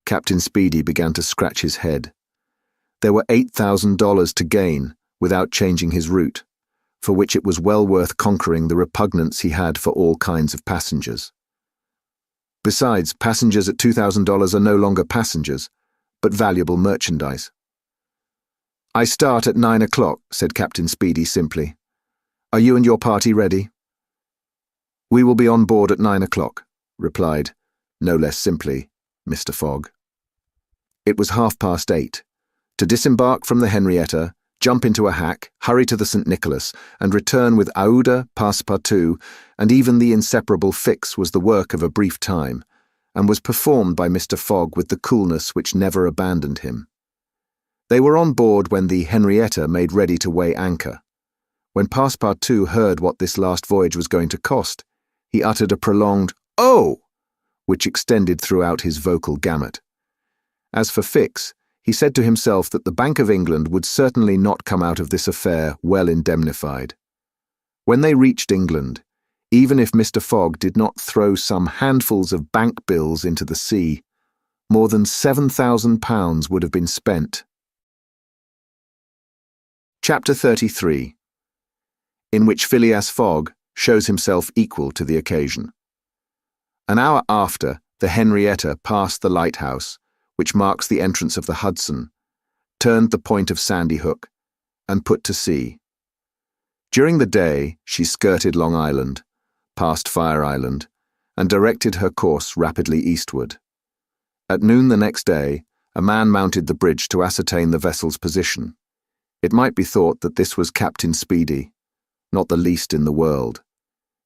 Captain Speedy began to scratch his head. There were $8,000 to gain without changing his route, for which it was well worth conquering the repugnance he had for all kinds of passengers. Besides, passengers at $2,000 are no longer passengers, but valuable merchandise. "I start at 9 o'clock, said Captain Speedy simply. "Are you and your party ready?" "We will be on board at 9 o'clock, replied, no less simply, Mr. Fogg. It was 8:30. To disembark from the Henrietta, jump into a hack, hurry to the St. Nicholas, and return with Aouda, Passepartout, and even the inseparable Fix was the work of a brief time, and was performed by Mr. Fogg with the coolness which never abandoned him. They were on board when the Henrietta made ready to weigh anchor. When Passepartout heard what this last voyage was going to cost, he uttered a prolonged "Oh!" which extended throughout his vocal gamut. As for Fix, he said to himself that the Bank of England would certainly not come out of this affair well indemnified. When they reached England, even if Mr. Fogg did not throw some handfuls of bank bills into the sea, more than £7,000 would have been spent. Chapter XXXIII, in which Phileas Fogg shows himself equal to the occasion. An hour after, the Henrietta passed the lighthouse, which marks the entrance of the Hudson, turned the point of Sandy Hook, and put to sea. During the day, she skirted Long Island, passed Fire Island, and directed her course rapidly eastward. At noon the next day, a man mounted the bridge to ascertain the vessel's position. It might be thought that this was Captain Speedy, not the least in the world.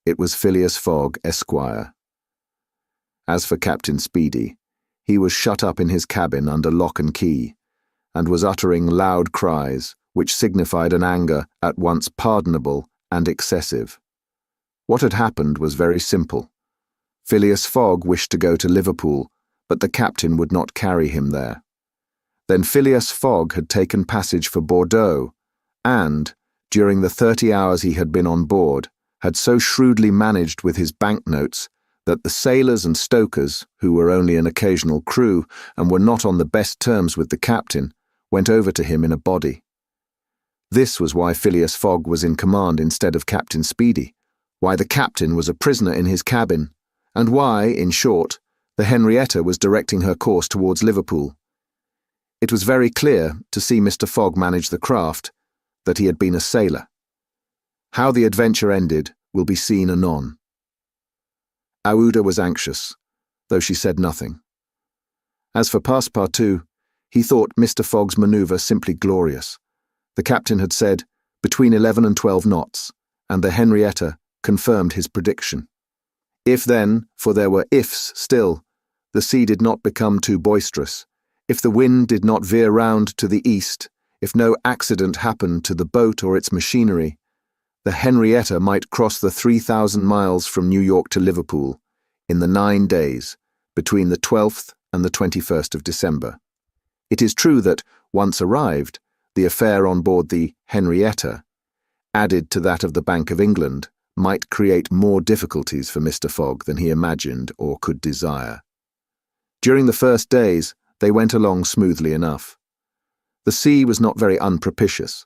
It was Phileas Fogg, Esquire. As for Captain Speedy, he was shut up in his cabin under lock and key, and was uttering loud cries, which signified an anger at once pardonable and excessive. What had happened was very simple. Phileas Fogg wished to go to Liverpool, but the captain would not carry him there. Then Phileas Fogg had taken passage for Bordeaux, and, during the 30 hours he had been on board, had so shrewdly managed with his banknotes that the sailors and stokers, who were only an occasional crew and were not on the best terms with the captain, went over to him in a body. This was why Phileas Fogg was in command instead of Captain Speedy, why the captain was a prisoner in his cabin, and why, in short, the Henrietta was directing her course towards Liverpool. It was very clear, to see Mr. Fogg manage the craft, that he had been a sailor. How the adventure ended will be seen anon. Aouda was anxious, though she said nothing. As for Passepartout, he thought Mr. Fogg's manoeuvre simply glorious. The captain had said, between 11 and 12 knots, and the Henrietta confirmed his prediction. If then, for there were ifs still, the sea did not become too boisterous, if the wind did not veer round to the east, if no accident happened to the boat or its machinery, the Henrietta might cross the 3,000 miles from New York to Liverpool in the 9 days, between the 12th and the 21st of December. It is true that, once arrived, the affair on board the Henrietta, added to that of the Bank of England, might create more difficulties for Mr. Fogg than he imagined or could desire. During the first days, they went along smoothly enough. The sea was not very unpropitious.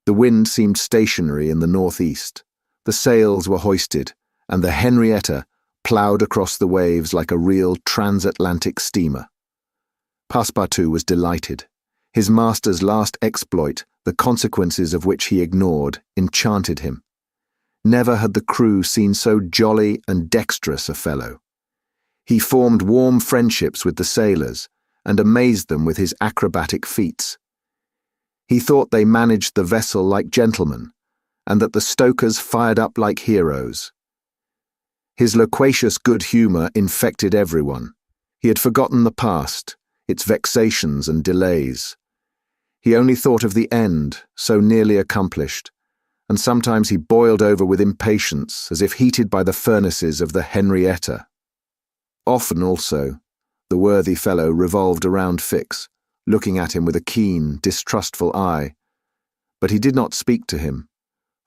The wind seemed stationary in the northeast. The sails were hoisted, and the Henrietta ploughed across the waves like a real transatlantic steamer. Passepartout was delighted. His master's last exploit, the consequences of which he ignored, enchanted him. Never had the crew seen so jolly and dexterous a fellow. He formed warm friendships with the sailors, and amazed them with his acrobatic feats. He thought they managed the vessel like gentlemen, and that the stokers fired up like heroes. His loquacious good humour infected everyone. He had forgotten the past, its vexations and delays. He only thought of the end, so nearly accomplished, and sometimes he boiled over with impatience, as if heated by the furnaces of the Henrietta. Often also, the worthy fellow revolved around Fix, looking at him with a keen, distrustful eye, but he did not speak to him,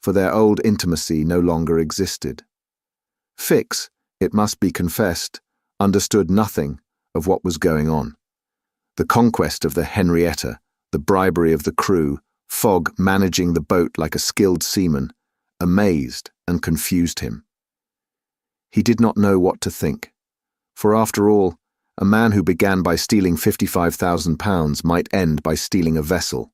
for their old intimacy no longer existed. Fix, it must be confessed, understood nothing of what was going on. The conquest of the Henrietta, the bribery of the crew, Fogg managing the boat like a skilled seaman, amazed and confused him. He did not know what to think, for after all, a man who began by stealing £55,000 might end by stealing a vessel,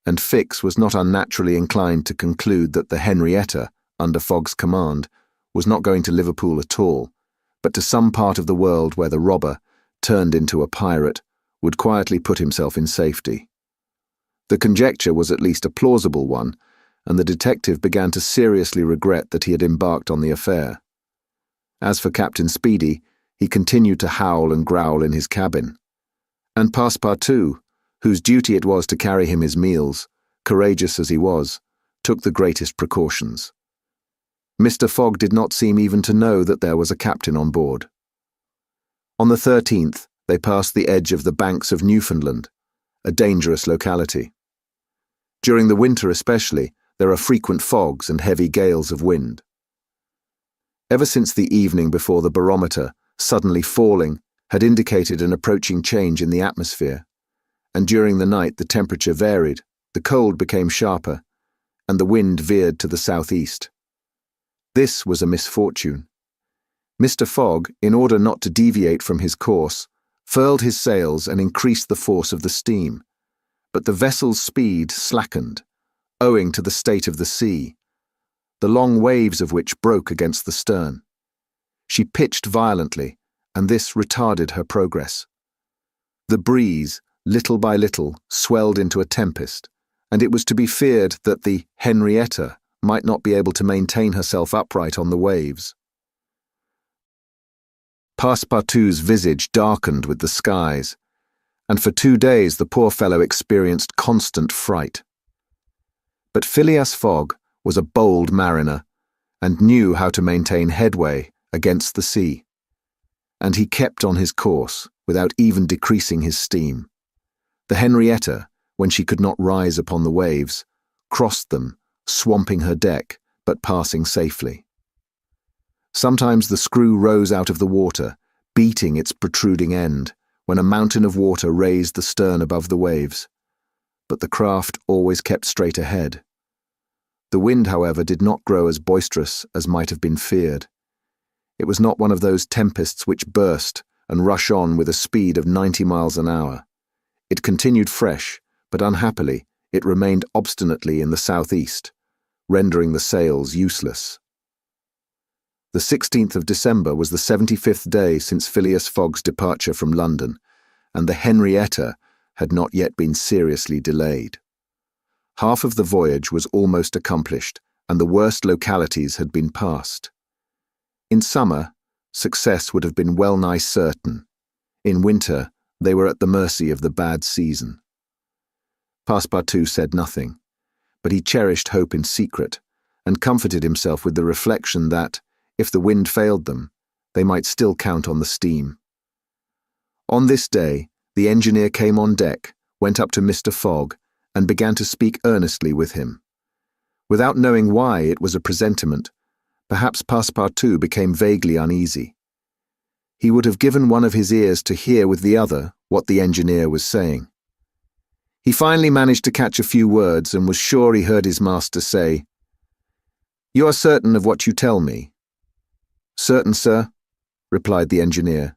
and Fix was not unnaturally inclined to conclude that the Henrietta, under Fogg's command, was not going to Liverpool at all, but to some part of the world where the robber, turned into a pirate, would quietly put himself in safety. The conjecture was at least a plausible one, and the detective began to seriously regret that he had embarked on the affair. As for Captain Speedy, he continued to howl and growl in his cabin. And Passepartout, whose duty it was to carry him his meals, courageous as he was, took the greatest precautions. Mr. Fogg did not seem even to know that there was a captain on board. On the 13th, they passed the edge of the banks of Newfoundland, a dangerous locality. During the winter especially, there are frequent fogs and heavy gales of wind. Ever since the evening before, the barometer, suddenly falling, had indicated an approaching change in the atmosphere, and during the night the temperature varied, the cold became sharper, and the wind veered to the southeast. This was a misfortune. Mr. Fogg, in order not to deviate from his course, furled his sails and increased the force of the steam, but the vessel's speed slackened, owing to the state of the sea, the long waves of which broke against the stern. She pitched violently, and this retarded her progress. The breeze, little by little, swelled into a tempest, and it was to be feared that the Henrietta might not be able to maintain herself upright on the waves. Passepartout's visage darkened with the skies, and for 2 days the poor fellow experienced constant fright. But Phileas Fogg was a bold mariner, and knew how to maintain headway against the sea, and he kept on his course without even decreasing his steam. The Henrietta, when she could not rise upon the waves, crossed them, swamping her deck, but passing safely. Sometimes the screw rose out of the water, beating its protruding end, when a mountain of water raised the stern above the waves, but the craft always kept straight ahead. The wind, however, did not grow as boisterous as might have been feared. It was not one of those tempests which burst and rush on with a speed of 90 miles an hour. It continued fresh, but unhappily it remained obstinately in the southeast, rendering the sails useless. The 16th of December was the 75th day since Phileas Fogg's departure from London, and the Henrietta had not yet been seriously delayed. Half of the voyage was almost accomplished, and the worst localities had been passed. In summer, success would have been well nigh certain. In winter, they were at the mercy of the bad season. Passepartout said nothing, but he cherished hope in secret, and comforted himself with the reflection that, if the wind failed them, they might still count on the steam. On this day, the engineer came on deck, went up to Mr. Fogg, and began to speak earnestly with him. Without knowing why it was a presentiment, perhaps Passepartout became vaguely uneasy. He would have given one of his ears to hear with the other what the engineer was saying. He finally managed to catch a few words and was sure he heard his master say, "You are certain of what you tell me?" "Certain, sir," replied the engineer.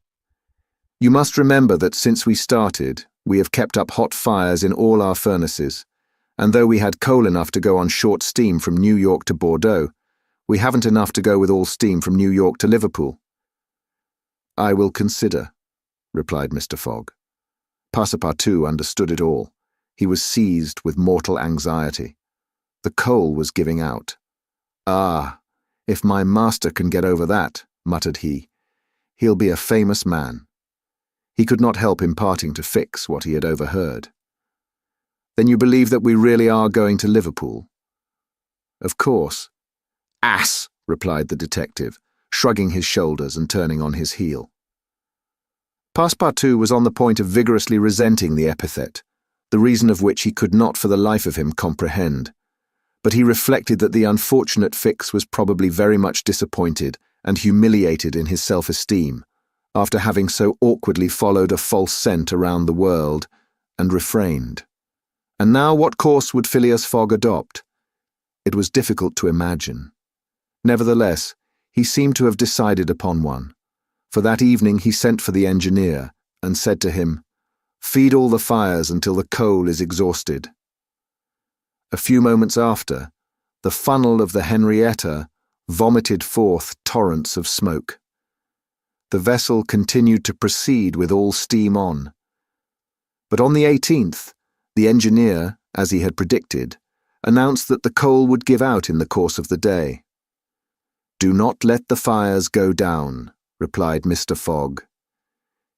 "You must remember that since we started, we have kept up hot fires in all our furnaces, and though we had coal enough to go on short steam from New York to Bordeaux, we haven't enough to go with all steam from New York to Liverpool." "I will consider," replied Mr. Fogg. Passepartout understood it all. He was seized with mortal anxiety. The coal was giving out. "Ah, if my master can get over that," muttered he, "he'll be a famous man." He could not help imparting to Fix what he had overheard. "Then you believe that we really are going to Liverpool?" "Of course." "Ass!" replied the detective, shrugging his shoulders and turning on his heel. Passepartout was on the point of vigorously resenting the epithet, the reason of which he could not for the life of him comprehend, but he reflected that the unfortunate Fix was probably very much disappointed and humiliated in his self-esteem, after having so awkwardly followed a false scent around the world, and refrained. And now what course would Phileas Fogg adopt? It was difficult to imagine. Nevertheless, he seemed to have decided upon one, for that evening he sent for the engineer and said to him, "Feed all the fires until the coal is exhausted." A few moments after, the funnel of the Henrietta vomited forth torrents of smoke. The vessel continued to proceed with all steam on. But on the 18th, the engineer, as he had predicted, announced that the coal would give out in the course of the day. "Do not let the fires go down," replied Mr. Fogg.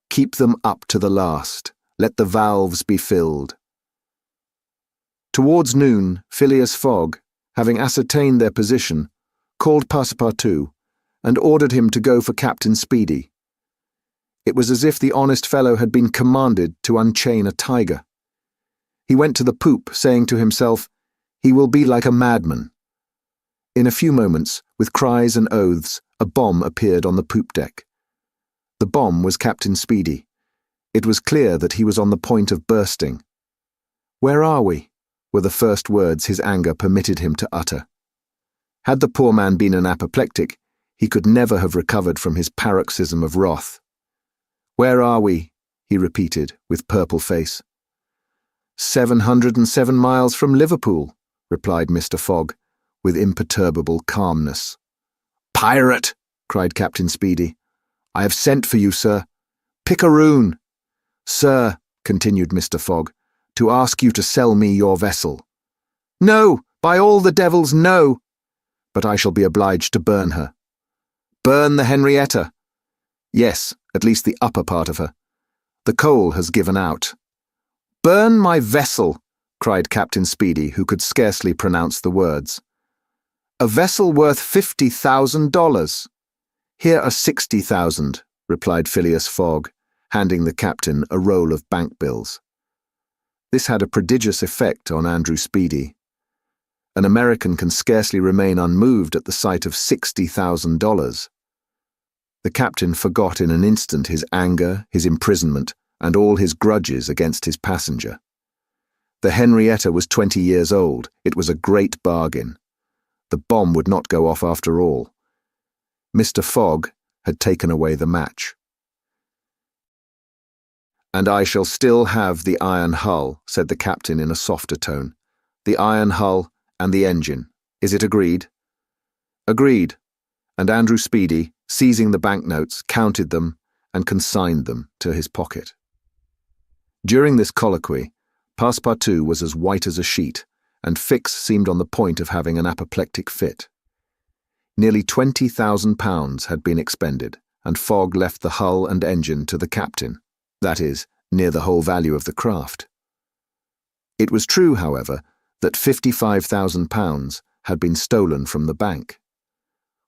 "Keep them up to the last. Let the valves be filled." Towards noon, Phileas Fogg, having ascertained their position, called Passepartout and ordered him to go for Captain Speedy. It was as if the honest fellow had been commanded to unchain a tiger. He went to the poop, saying to himself, "He will be like a madman." In a few moments, with cries and oaths, a bomb appeared on the poop deck. The bomb was Captain Speedy. It was clear that he was on the point of bursting. "Where are we?" were the first words his anger permitted him to utter. Had the poor man been an apoplectic, he could never have recovered from his paroxysm of wrath. "Where are we?" he repeated, with purple face. 707 miles from Liverpool," replied Mr. Fogg, with imperturbable calmness. "Pirate!" cried Captain Speedy. "I have sent for you, sir. Picaroon!" "Sir," continued Mr. Fogg, "to ask you to sell me your vessel." "No, by all the devils, no!" "But I shall be obliged to burn her." "Burn the Henrietta?" "Yes, at least the upper part of her. The coal has given out." "Burn my vessel!" cried Captain Speedy, who could scarcely pronounce the words. "A vessel worth $50,000. "Here are 60,000, replied Phileas Fogg, handing the captain a roll of bank bills. This had a prodigious effect on Andrew Speedy. An American can scarcely remain unmoved at the sight of $60,000. The captain forgot in an instant his anger, his imprisonment, and all his grudges against his passenger. The Henrietta was 20 years old. It was a great bargain. The bomb would not go off after all. Mr. Fogg had taken away the match. "And I shall still have the iron hull," said the captain in a softer tone. "The iron hull and the engine. Is it agreed?" "Agreed." And Andrew Speedy, seizing the banknotes, counted them and consigned them to his pocket. During this colloquy, Passepartout was as white as a sheet, and Fix seemed on the point of having an apoplectic fit. Nearly £20,000 had been expended, and Fogg left the hull and engine to the captain, that is, near the whole value of the craft. It was true, however, that £55,000 had been stolen from the bank.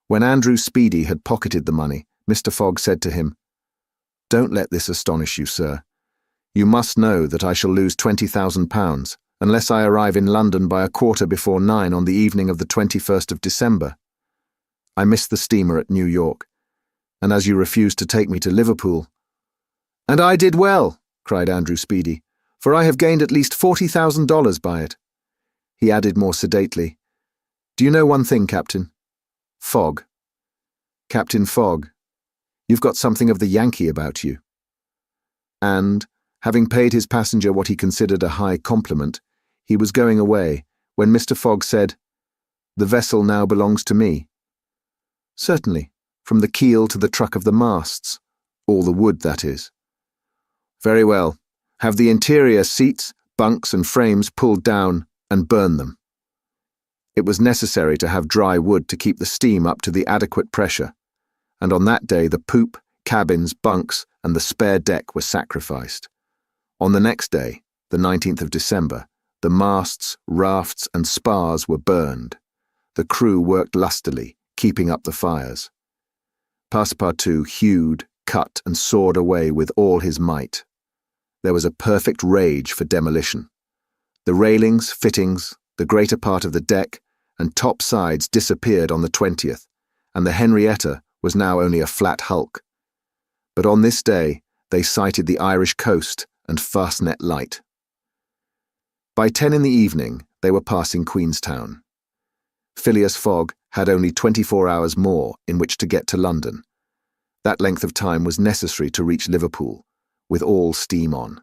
When Andrew Speedy had pocketed the money, Mr. Fogg said to him, "Don't let this astonish you, sir. You must know that I shall lose £20,000 unless I arrive in London by 9:15 on the evening of the 21st of December. I missed the steamer at New York, and as you refused to take me to Liverpool—" "And I did well," cried Andrew Speedy, "for I have gained at least $40,000 by it." He added more sedately, "Do you know one thing, Captain? Fogg. Captain Fogg, you've got something of the Yankee about you." And, having paid his passenger what he considered a high compliment, he was going away when Mr. Fogg said, "The vessel now belongs to me." "Certainly, from the keel to the truck of the masts. All the wood, that is." "Very well. Have the interior seats, bunks and frames pulled down and burn them." It was necessary to have dry wood to keep the steam up to the adequate pressure, and on that day the poop, cabins, bunks, and the spare deck were sacrificed. On the next day, the 19th of December, the masts, rafts, and spars were burned. The crew worked lustily, keeping up the fires. Passepartout hewed, cut, and sawed away with all his might. There was a perfect rage for demolition. The railings, fittings, the greater part of the deck, and top sides disappeared on the 20th, and the Henrietta was now only a flat hulk. But on this day, they sighted the Irish coast and Fastnet Light. By 10 in the evening, they were passing Queenstown. Phileas Fogg had only 24 hours more in which to get to London. That length of time was necessary to reach Liverpool, with all steam on.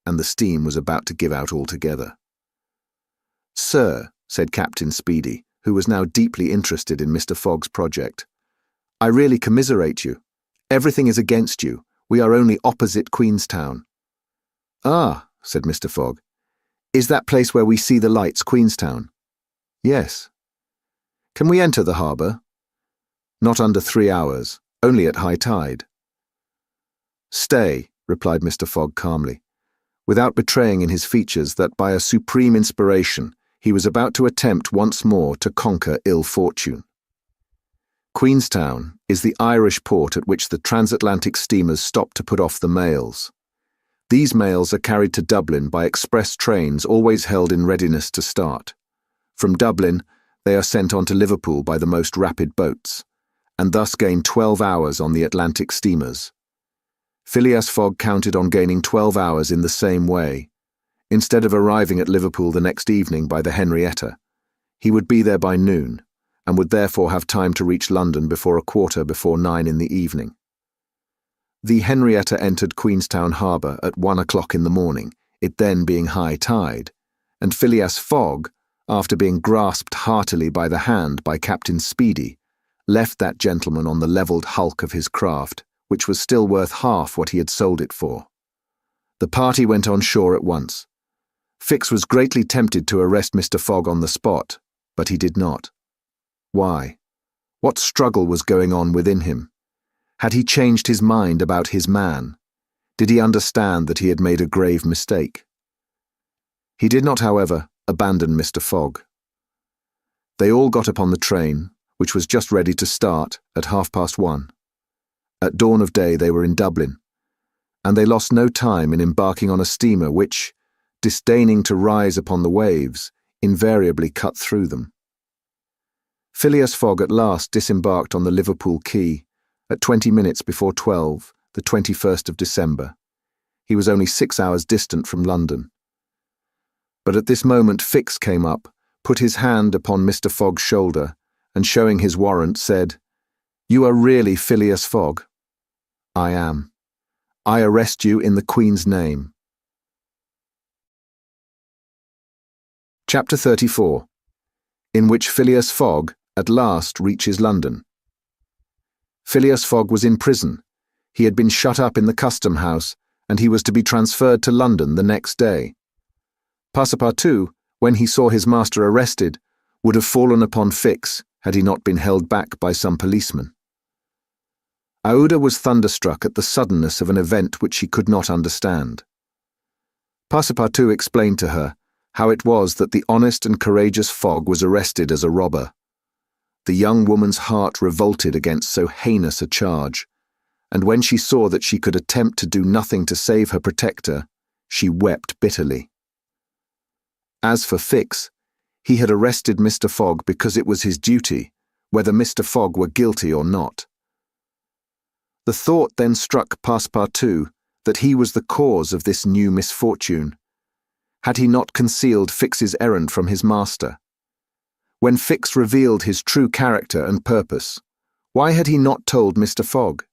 And the steam was about to give out altogether. "Sir," said Captain Speedy, who was now deeply interested in Mr. Fogg's project, "I really commiserate you. Everything is against you. We are only opposite Queenstown." "Ah," said Mr. Fogg. "Is that place where we see the lights Queenstown?" "Yes." "Can we enter the harbour?" "Not under 3 hours, only at high tide." "Stay," replied Mr. Fogg calmly, without betraying in his features that by a supreme inspiration he was about to attempt once more to conquer ill fortune. Queenstown is the Irish port at which the transatlantic steamers stop to put off the mails. These mails are carried to Dublin by express trains always held in readiness to start. From Dublin, they are sent on to Liverpool by the most rapid boats, and thus gain 12 hours on the Atlantic steamers. Phileas Fogg counted on gaining 12 hours in the same way. Instead of arriving at Liverpool the next evening by the Henrietta, he would be there by noon, and would therefore have time to reach London before 9:15 in the evening. The Henrietta entered Queenstown Harbour at 1 o'clock in the morning, it then being high tide, and Phileas Fogg, after being grasped heartily by the hand by Captain Speedy, left that gentleman on the levelled hulk of his craft, which was still worth half what he had sold it for. The party went on shore at once. Fix was greatly tempted to arrest Mr. Fogg on the spot, but he did not. Why? What struggle was going on within him? Had he changed his mind about his man? Did he understand that he had made a grave mistake? He did not, however, abandon Mr. Fogg. They all got upon the train, which was just ready to start at 1:30. At dawn of day they were in Dublin, and they lost no time in embarking on a steamer which, disdaining to rise upon the waves, invariably cut through them. Phileas Fogg at last disembarked on the Liverpool quay at 20 minutes before 12, the 21st of December. He was only 6 hours distant from London. But at this moment Fix came up, put his hand upon Mr. Fogg's shoulder, and showing his warrant, said, "You are really Phileas Fogg?" "I am. I arrest you in the Queen's name." Chapter 34, in which Phileas Fogg at last reaches London. Phileas Fogg was in prison. He had been shut up in the custom house, and he was to be transferred to London the next day. Passepartout, when he saw his master arrested, would have fallen upon Fix had he not been held back by some policemen. Aouda was thunderstruck at the suddenness of an event which she could not understand. Passepartout explained to her how it was that the honest and courageous Fogg was arrested as a robber. The young woman's heart revolted against so heinous a charge, and when she saw that she could attempt to do nothing to save her protector, she wept bitterly. As for Fix, he had arrested Mr. Fogg because it was his duty, whether Mr. Fogg were guilty or not. The thought then struck Passepartout that he was the cause of this new misfortune. Had he not concealed Fix's errand from his master? When Fix revealed his true character and purpose, why had he not told Mr. Fogg?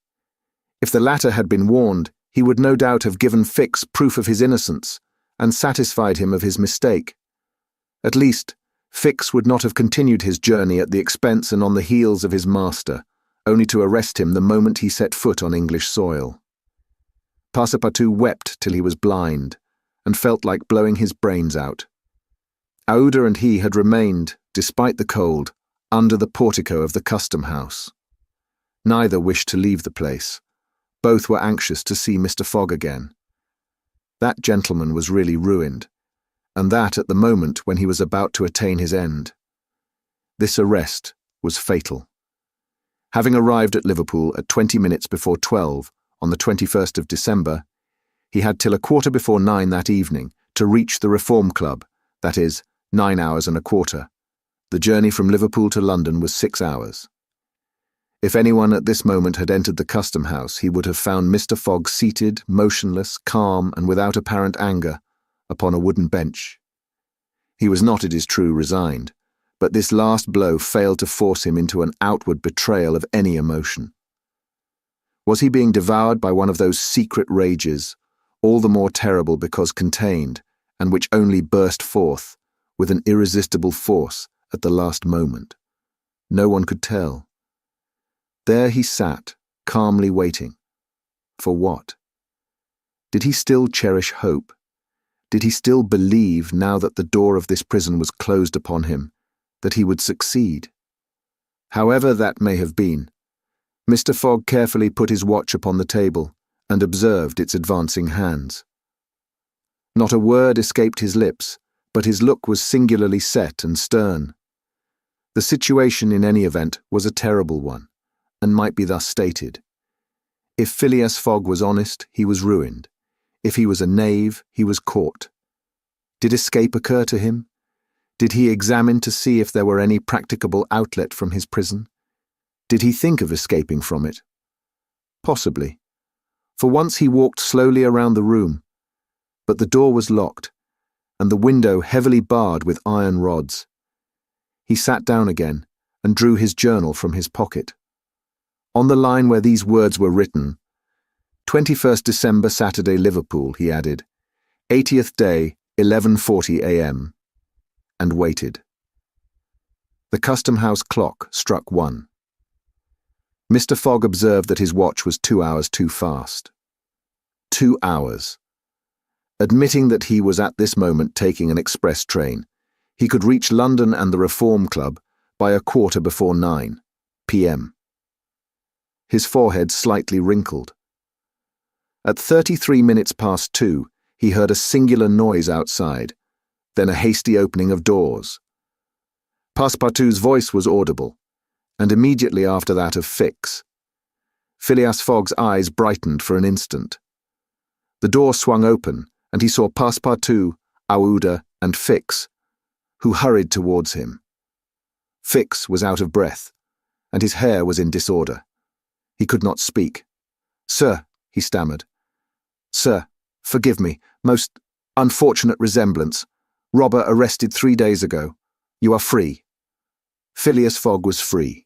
If the latter had been warned, he would no doubt have given Fix proof of his innocence and satisfied him of his mistake. At least, Fix would not have continued his journey at the expense and on the heels of his master, only to arrest him the moment he set foot on English soil. Passepartout wept till he was blind, and felt like blowing his brains out. Aouda and he had remained, despite the cold, under the portico of the custom house. Neither wished to leave the place. Both were anxious to see Mr. Fogg again. That gentleman was really ruined, and that at the moment when he was about to attain his end. This arrest was fatal. Having arrived at Liverpool at 20 minutes before 12 on the 21st of December, he had till 9:15 that evening to reach the Reform Club, that is, 9 hours and a quarter. The journey from Liverpool to London was 6 hours. If anyone at this moment had entered the custom house, he would have found Mr. Fogg seated, motionless, calm, and without apparent anger, upon a wooden bench. He was not, it is true, resigned, but this last blow failed to force him into an outward betrayal of any emotion. Was he being devoured by one of those secret rages, all the more terrible because contained, and which only burst forth, with an irresistible force, at the last moment? No one could tell. There he sat, calmly waiting. For what? Did he still cherish hope? Did he still believe, now that the door of this prison was closed upon him, that he would succeed? However that may have been, Mr. Fogg carefully put his watch upon the table and observed its advancing hands. Not a word escaped his lips, but his look was singularly set and stern. The situation, in any event, was a terrible one, and might be thus stated. If Phileas Fogg was honest, he was ruined. If he was a knave, he was caught. Did escape occur to him? Did he examine to see if there were any practicable outlet from his prison? Did he think of escaping from it? Possibly. For once he walked slowly around the room, but the door was locked, and the window heavily barred with iron rods. He sat down again and drew his journal from his pocket. On the line where these words were written, 21st December, Saturday, Liverpool, he added, 80th day, 11:40 a.m., and waited. The custom house clock struck 1. Mr. Fogg observed that his watch was 2 hours too fast. 2 hours. Admitting that he was at this moment taking an express train, he could reach London and the Reform Club by 9:15 p.m. His forehead slightly wrinkled. At 33 minutes past 2, he heard a singular noise outside, then a hasty opening of doors. Passepartout's voice was audible, and immediately after that of Fix. Phileas Fogg's eyes brightened for an instant. The door swung open, and he saw Passepartout, Aouda, and Fix, who hurried towards him. Fix was out of breath, and his hair was in disorder. He could not speak. "Sir," he stammered. "Sir, forgive me, most unfortunate resemblance. Robber arrested 3 days ago. You are free." Phileas Fogg was free.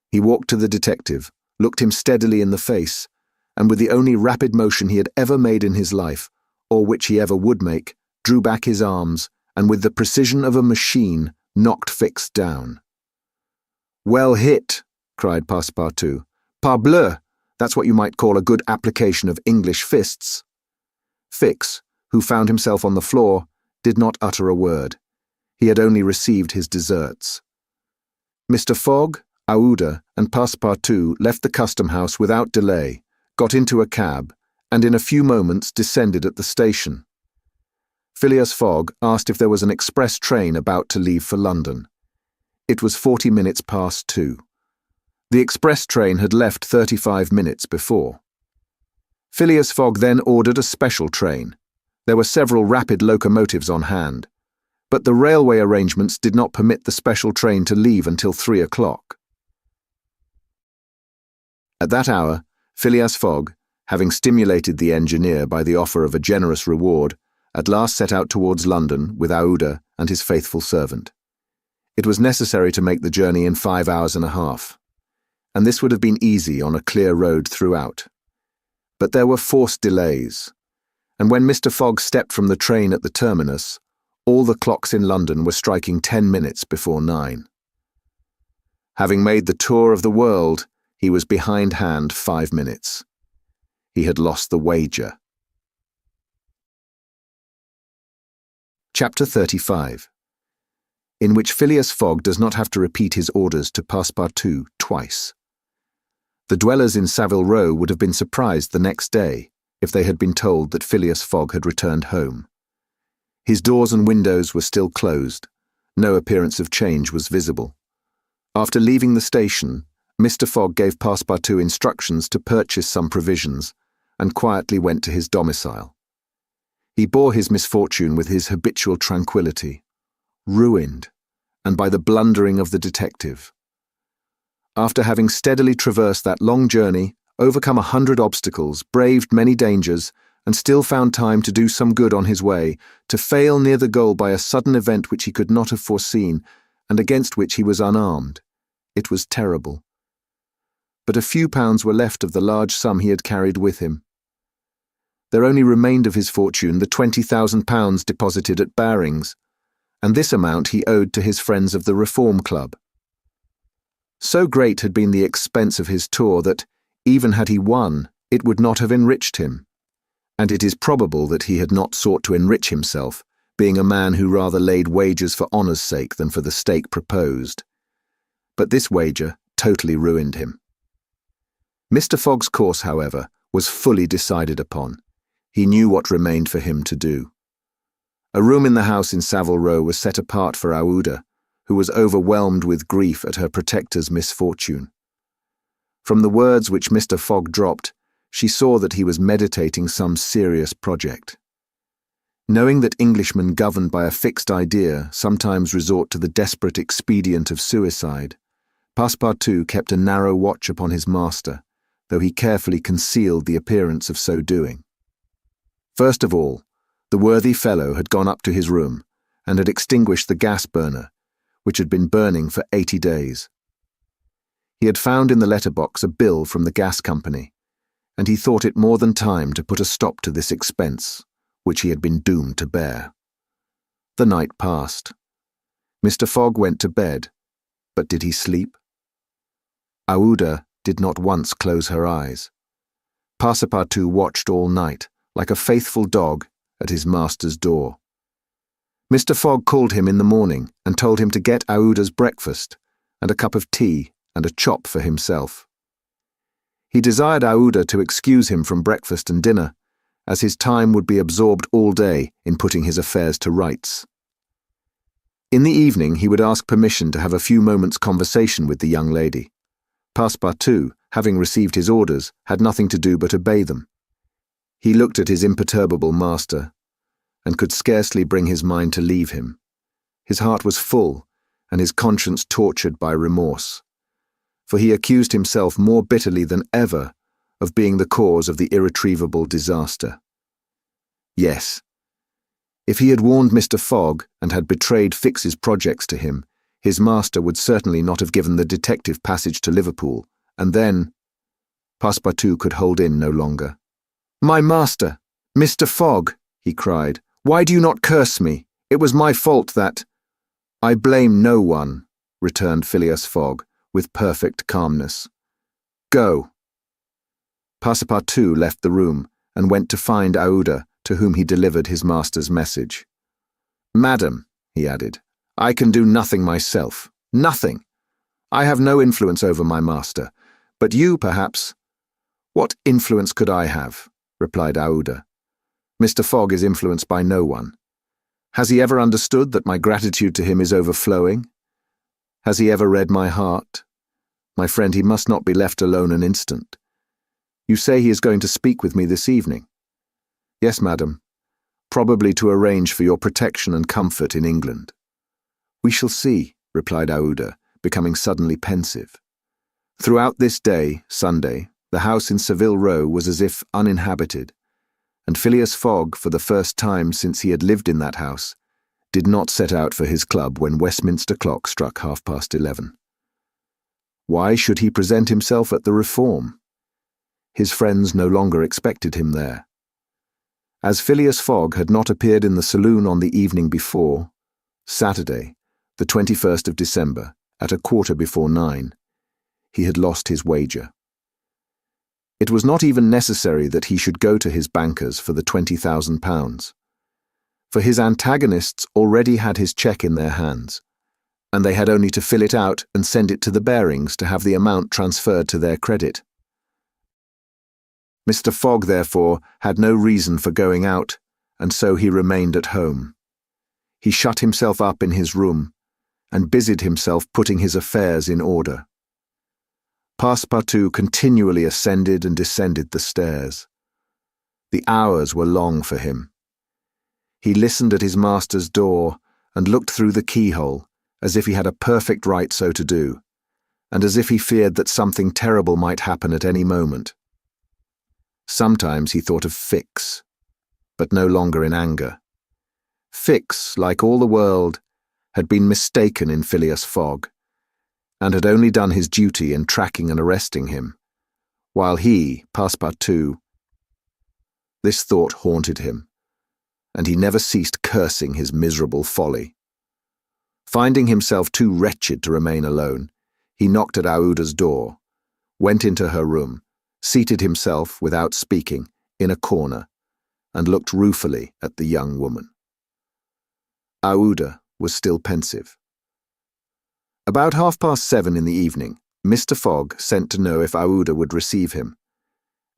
He walked to the detective, looked him steadily in the face, and with the only rapid motion he had ever made in his life, or which he ever would make, drew back his arms, and with the precision of a machine, knocked Fix down. "Well hit," cried Passepartout. "Parbleu! That's what you might call a good application of English fists." Fix, who found himself on the floor, did not utter a word. He had only received his deserts. Mr. Fogg, Aouda, and Passepartout left the custom house without delay, got into a cab, and in a few moments descended at the station. Phileas Fogg asked if there was an express train about to leave for London. It was 40 minutes past 2. The express train had left 35 minutes before. Phileas Fogg then ordered a special train. There were several rapid locomotives on hand, but the railway arrangements did not permit the special train to leave until 3 o'clock. At that hour, Phileas Fogg, having stimulated the engineer by the offer of a generous reward, at last set out towards London with Aouda and his faithful servant. It was necessary to make the journey in 5 hours and a half, and this would have been easy on a clear road throughout. But there were forced delays, and when Mr. Fogg stepped from the train at the terminus, all the clocks in London were striking 10 minutes before 9. Having made the tour of the world, he was behindhand 5 minutes. He had lost the wager. Chapter XXXV, in which Phileas Fogg does not have to repeat his orders to Passepartout twice. The dwellers in Savile Row would have been surprised the next day if they had been told that Phileas Fogg had returned home. His doors and windows were still closed. No appearance of change was visible. After leaving the station, Mr. Fogg gave Passepartout instructions to purchase some provisions and quietly went to his domicile. He bore his misfortune with his habitual tranquillity, ruined, and by the blundering of the detective. after having steadily traversed that long journey, overcome 100 obstacles, braved many dangers, and still found time to do some good on his way, to fail near the goal by a sudden event which he could not have foreseen, and against which he was unarmed. It was terrible. But a few pounds were left of the large sum he had carried with him. There only remained of his fortune the £20,000 deposited at Baring's, and this amount he owed to his friends of the Reform Club. So great had been the expense of his tour that, even had he won, it would not have enriched him. And it is probable that he had not sought to enrich himself, being a man who rather laid wagers for honour's sake than for the stake proposed. But this wager totally ruined him. Mr. Fogg's course, however, was fully decided upon. He knew what remained for him to do. A room in the house in Savile Row was set apart for Aouda, who was overwhelmed with grief at her protector's misfortune. From the words which Mr. Fogg dropped, she saw that he was meditating some serious project. Knowing that Englishmen governed by a fixed idea sometimes resort to the desperate expedient of suicide, Passepartout kept a narrow watch upon his master, though he carefully concealed the appearance of so doing. First of all, the worthy fellow had gone up to his room and had extinguished the gas burner, which had been burning for 80 days. He had found in the letterbox a bill from the gas company, and he thought it more than time to put a stop to this expense, which he had been doomed to bear. The night passed. Mr. Fogg went to bed, but did he sleep? Aouda did not once close her eyes. Passepartout watched all night, like a faithful dog, at his master's door. Mr. Fogg called him in the morning and told him to get Aouda's breakfast, and a cup of tea and a chop for himself. He desired Aouda to excuse him from breakfast and dinner, as his time would be absorbed all day in putting his affairs to rights. In the evening he would ask permission to have a few moments' conversation with the young lady. Passepartout, having received his orders, had nothing to do but obey them. He looked at his imperturbable master, and could scarcely bring his mind to leave him. His heart was full, and his conscience tortured by remorse, for he accused himself more bitterly than ever of being the cause of the irretrievable disaster. Yes, if he had warned Mr. Fogg and had betrayed Fix's projects to him, his master would certainly not have given the detective passage to Liverpool, and then— Passepartout could hold in no longer. "My master, Mr. Fogg," he cried, "why do you not curse me? It was my fault that—" "I blame no one," returned Phileas Fogg, with perfect calmness. "Go." Passepartout left the room and went to find Aouda, to whom he delivered his master's message. "Madam," he added, "I can do nothing myself. Nothing. I have no influence over my master. But you, perhaps—" "What influence could I have?" replied Aouda. "Mr. Fogg is influenced by no one. Has he ever understood that my gratitude to him is overflowing? Has he ever read my heart? My friend, he must not be left alone an instant. You say he is going to speak with me this evening?" "Yes, madam, probably to arrange for your protection and comfort in England." "We shall see," replied Aouda, becoming suddenly pensive. Throughout this day, Sunday, the house in Savile Row was as if uninhabited, and Phileas Fogg, for the first time since he had lived in that house, did not set out for his club when Westminster clock struck 11:30. Why should he present himself at the Reform? His friends no longer expected him there. As Phileas Fogg had not appeared in the saloon on the evening before, Saturday, the 21st of December, at 9:15, he had lost his wager. It was not even necessary that he should go to his bankers for the £20,000, for his antagonists already had his cheque in their hands, and they had only to fill it out and send it to the Barings to have the amount transferred to their credit. Mr. Fogg, therefore, had no reason for going out, and so he remained at home. He shut himself up in his room, and busied himself putting his affairs in order. Passepartout continually ascended and descended the stairs. The hours were long for him. He listened at his master's door and looked through the keyhole, as if he had a perfect right so to do, and as if he feared that something terrible might happen at any moment. Sometimes he thought of Fix, but no longer in anger. Fix, like all the world, had been mistaken in Phileas Fogg, and had only done his duty in tracking and arresting him, while he, Passepartout. This thought haunted him, and he never ceased cursing his miserable folly. Finding himself too wretched to remain alone, he knocked at Aouda's door, went into her room, seated himself, without speaking, in a corner, and looked ruefully at the young woman. Aouda was still pensive. About 7:30 in the evening, Mr. Fogg sent to know if Aouda would receive him,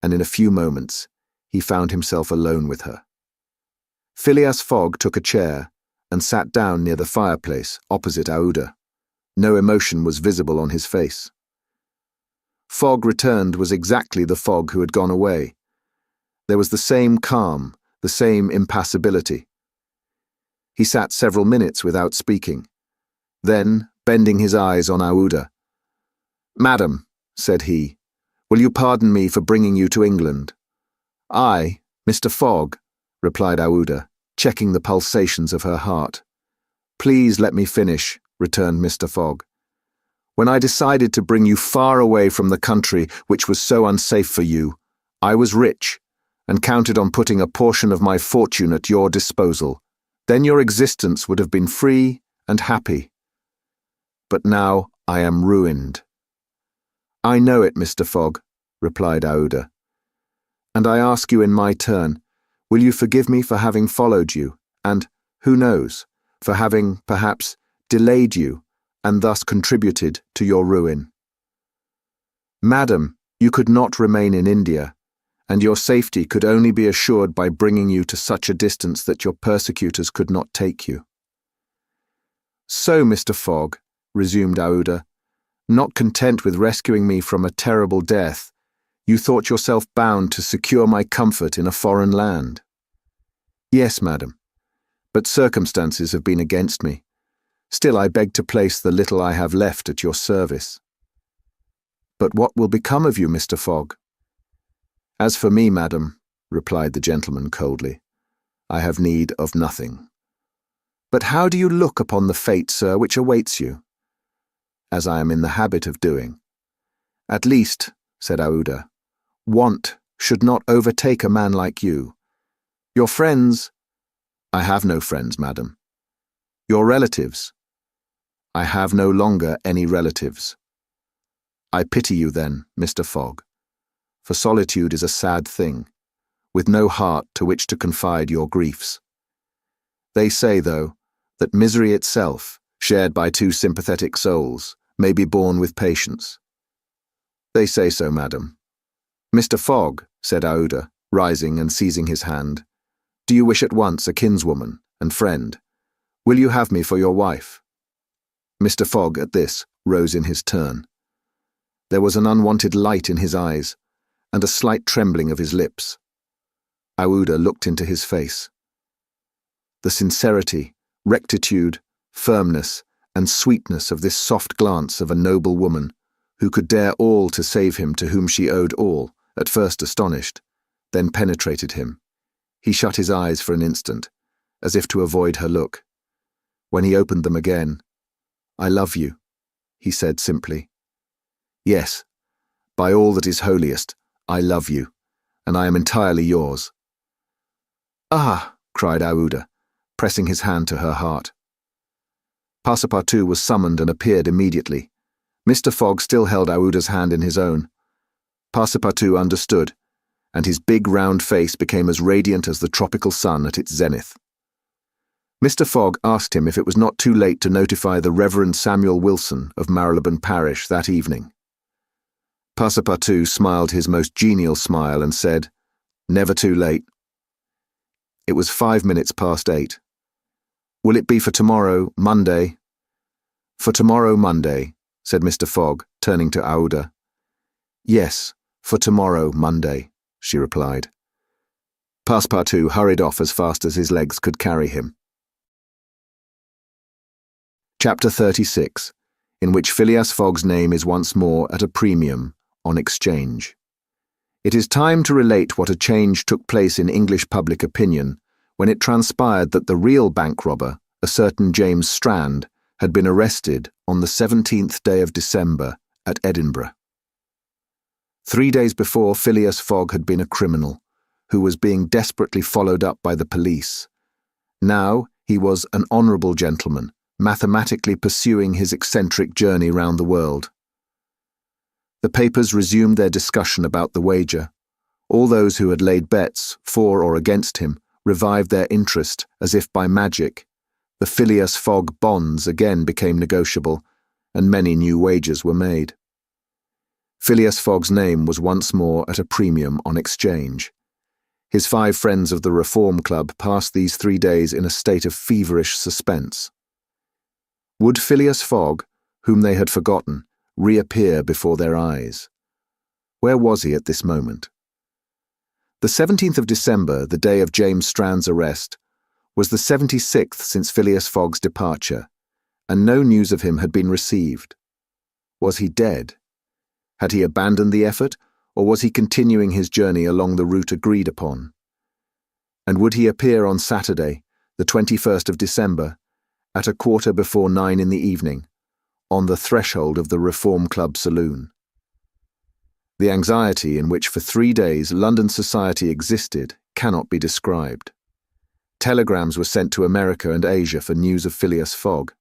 and in a few moments he found himself alone with her. Phileas Fogg took a chair and sat down near the fireplace opposite Aouda. No emotion was visible on his face. Fogg returned was exactly the Fogg who had gone away. There was the same calm, the same impassibility. He sat several minutes without speaking. Then, bending his eyes on Aouda, "Madam," said he, "will you pardon me for bringing you to England?" "I, Mr. Fogg," replied Aouda, checking the pulsations of her heart. "Please let me finish," returned Mr. Fogg. "When I decided to bring you far away from the country which was so unsafe for you, I was rich, and counted on putting a portion of my fortune at your disposal. Then your existence would have been free and happy. But now I am ruined." "I know it, Mr. Fogg," replied Aouda. "And I ask you in my turn, will you forgive me for having followed you, and, who knows, for having, perhaps, delayed you, and thus contributed to your ruin?" "Madam, you could not remain in India, and your safety could only be assured by bringing you to such a distance that your persecutors could not take you." "So, Mr. Fogg," resumed Aouda, "not content with rescuing me from a terrible death, you thought yourself bound to secure my comfort in a foreign land." "Yes, madam, but circumstances have been against me. Still I beg to place the little I have left at your service." "But what will become of you, Mr. Fogg?" "As for me, madam," replied the gentleman coldly, "I have need of nothing." "But how do you look upon the fate, sir, which awaits you?" "As I am in the habit of doing." "At least," said Aouda, "want should not overtake a man like you. Your friends—" "I have no friends, madam." "Your relatives—" "I have no longer any relatives." "I pity you then, Mr. Fogg, for solitude is a sad thing, with no heart to which to confide your griefs. They say, though, that misery itself, shared by two sympathetic souls, may be borne with patience." "They say so, madam." "Mr. Fogg," said Aouda, rising and seizing his hand, "do you wish at once a kinswoman and friend? Will you have me for your wife?" Mr. Fogg, at this, rose in his turn. There was an unwonted light in his eyes, and a slight trembling of his lips. Aouda looked into his face. The sincerity, rectitude, firmness, and sweetness of this soft glance of a noble woman, who could dare all to save him to whom she owed all, at first astonished, then penetrated him. He shut his eyes for an instant, as if to avoid her look. When he opened them again, "I love you," he said simply. "Yes, by all that is holiest, I love you, and I am entirely yours." "Ah!" cried Aouda, pressing his hand to her heart. Passepartout was summoned and appeared immediately. Mr. Fogg still held Aouda's hand in his own. Passepartout understood, and his big round face became as radiant as the tropical sun at its zenith. Mr. Fogg asked him if it was not too late to notify the Reverend Samuel Wilson of Marylebone Parish that evening. Passepartout smiled his most genial smile and said, "Never too late." It was 5 minutes past 8. "Will it be for tomorrow, Monday?" "For tomorrow, Monday," said Mr. Fogg, turning to Aouda. "Yes, for tomorrow, Monday," she replied. Passepartout hurried off as fast as his legs could carry him. Chapter 36. in which Phileas Fogg's name is once more at a premium on Exchange. It is time to relate what a change took place in English public opinion when it transpired that the real bank robber, a certain James Strand, had been arrested on the 17th day of December at Edinburgh. 3 days before, Phileas Fogg had been a criminal who was being desperately followed up by the police. Now he was an honourable gentleman, mathematically pursuing his eccentric journey round the world. The papers resumed their discussion about the wager. All those who had laid bets, for or against him, revived their interest as if by magic. The Phileas Fogg bonds again became negotiable, and many new wagers were made. Phileas Fogg's name was once more at a premium on Exchange. His 5 friends of the Reform Club passed these 3 days in a state of feverish suspense. Would Phileas Fogg, whom they had forgotten, reappear before their eyes? Where was he at this moment? The 17th of December, the day of James Strand's arrest, was the 76th since Phileas Fogg's departure, and no news of him had been received. Was he dead? Had he abandoned the effort, or was he continuing his journey along the route agreed upon? And would he appear on Saturday, the 21st of December, at 9:15 in the evening, on the threshold of the Reform Club saloon? The anxiety in which for 3 days London society existed cannot be described. Telegrams were sent to America and Asia for news of Phileas Fogg.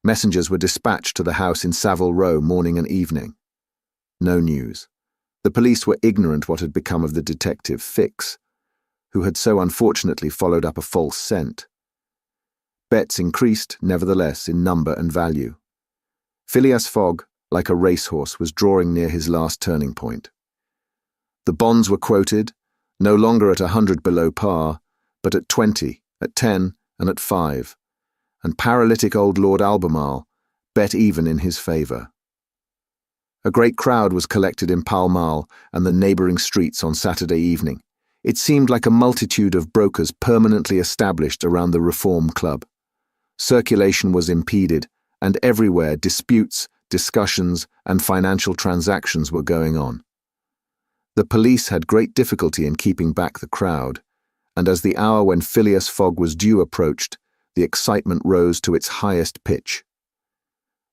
Messengers were dispatched to the house in Savile Row morning and evening. No news. The police were ignorant what had become of the detective Fix, who had so unfortunately followed up a false scent. Bets increased, nevertheless, in number and value. Phileas Fogg, like a racehorse, was drawing near his last turning point. The bonds were quoted, no longer at 100 below par, but at 20, at 10, and at 5, and paralytic old Lord Albemarle bet even in his favour. A great crowd was collected in Pall Mall and the neighbouring streets on Saturday evening. It seemed like a multitude of brokers permanently established around the Reform Club. Circulation was impeded, and everywhere disputes, discussions, and financial transactions were going on. The police had great difficulty in keeping back the crowd, and as the hour when Phileas Fogg was due approached, the excitement rose to its highest pitch.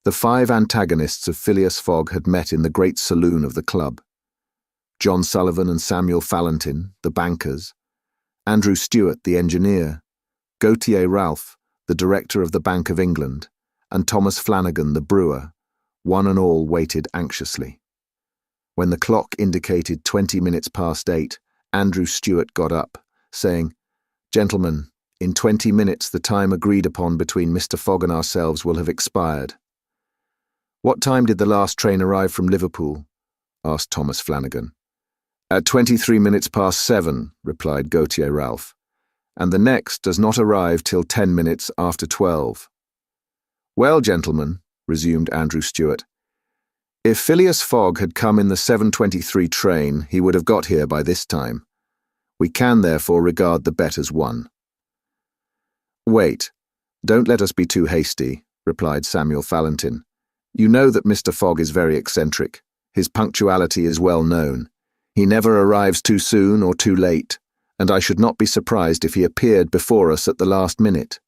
The 5 antagonists of Phileas Fogg had met in the great saloon of the club. John Sullivan and Samuel Fallentin, the bankers, Andrew Stewart, the engineer, Gautier Ralph, the director of the Bank of England, and Thomas Flanagan, the brewer, one and all waited anxiously. When the clock indicated 20 minutes past 8, Andrew Stewart got up, saying, "Gentlemen, in 20 minutes the time agreed upon between Mr. Fogg and ourselves will have expired." "What time did the last train arrive from Liverpool?" asked Thomas Flanagan. "At 23 minutes past 7, replied Gautier Ralph, "and the next does not arrive till 10 minutes after 12. "Well, gentlemen," resumed Andrew Stewart, "if Phileas Fogg had come in the 7:23 train, he would have got here by this time. We can therefore regard the bet as won." "Wait, don't let us be too hasty," replied Samuel Fallentin. "You know that Mr. Fogg is very eccentric. His punctuality is well known. He never arrives too soon or too late, and I should not be surprised if he appeared before us at the last minute."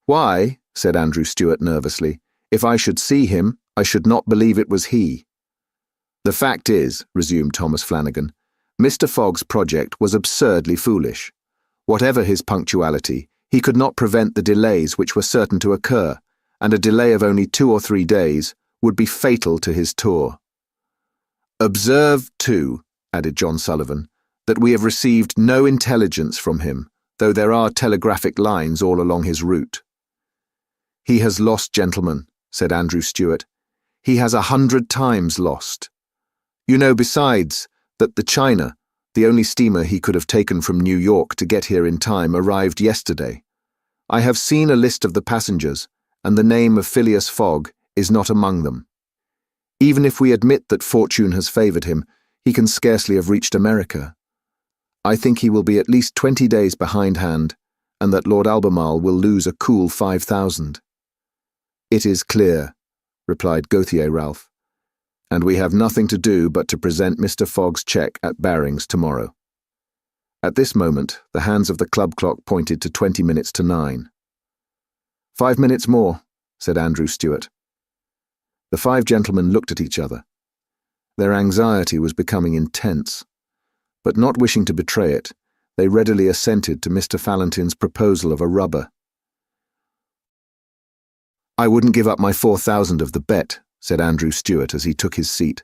"Why," said Andrew Stewart nervously, "if I should see him, I should not believe it was he." "The fact is," resumed Thomas Flanagan, "Mr. Fogg's project was absurdly foolish. Whatever his punctuality, he could not prevent the delays which were certain to occur, and a delay of only 2 or 3 days would be fatal to his tour. Observe, too," added John Sullivan, "that we have received no intelligence from him, though there are telegraphic lines all along his route." "He has lost, gentlemen," said Andrew Stewart. "He has 100 times lost. You know, besides, that the China, the only steamer he could have taken from New York to get here in time, arrived yesterday. I have seen a list of the passengers, and the name of Phileas Fogg is not among them. Even if we admit that fortune has favoured him, he can scarcely have reached America. I think he will be at least 20 days behindhand, and that Lord Albemarle will lose a cool 5,000. It is clear, replied Gauthier Ralph, "and we have nothing to do but to present Mr. Fogg's cheque at Barings tomorrow." At this moment, the hands of the club clock pointed to 20 minutes to 9. "5 minutes more," said Andrew Stuart. The five gentlemen looked at each other. Their anxiety was becoming intense, but not wishing to betray it, they readily assented to Mr. Fallentin's proposal of a rubber. "I wouldn't give up my 4,000 of the bet," said Andrew Stuart as he took his seat,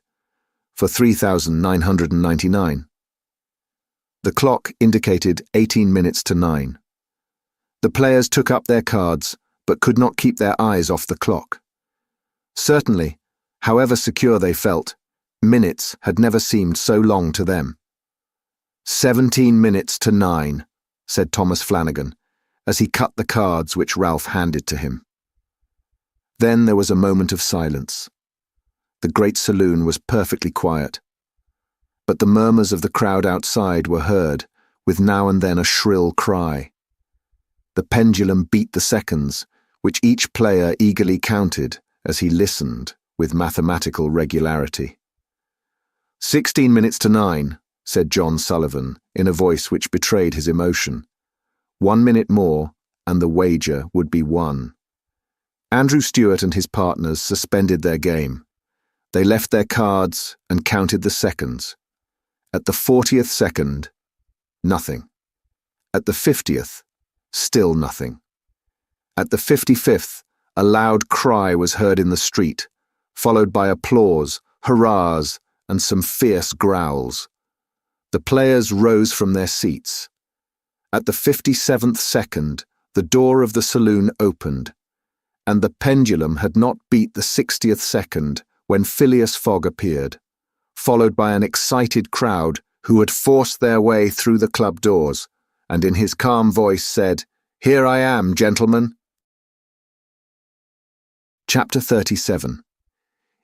"for 3,999. The clock indicated 18 minutes to 9. The players took up their cards, but could not keep their eyes off the clock. Certainly, however secure they felt, minutes had never seemed so long to them. 17 minutes to 9, said Thomas Flanagan, as he cut the cards which Ralph handed to him. Then there was a moment of silence. The great saloon was perfectly quiet, but the murmurs of the crowd outside were heard, with now and then a shrill cry. The pendulum beat the seconds, which each player eagerly counted as he listened with mathematical regularity. 16 minutes to 9, said John Sullivan, in a voice which betrayed his emotion. 1 minute more, and the wager would be won. Andrew Stuart and his partners suspended their game. They left their cards and counted the seconds. At the 40th second, nothing. At the 50th, still nothing. At the 55th, a loud cry was heard in the street, followed by applause, hurrahs, and some fierce growls. The players rose from their seats. At the 57th second, the door of the saloon opened, and the pendulum had not beat the 60th second when Phileas Fogg appeared, followed by an excited crowd who had forced their way through the club doors, and in his calm voice said, "Here I am, gentlemen." Chapter XXXVII,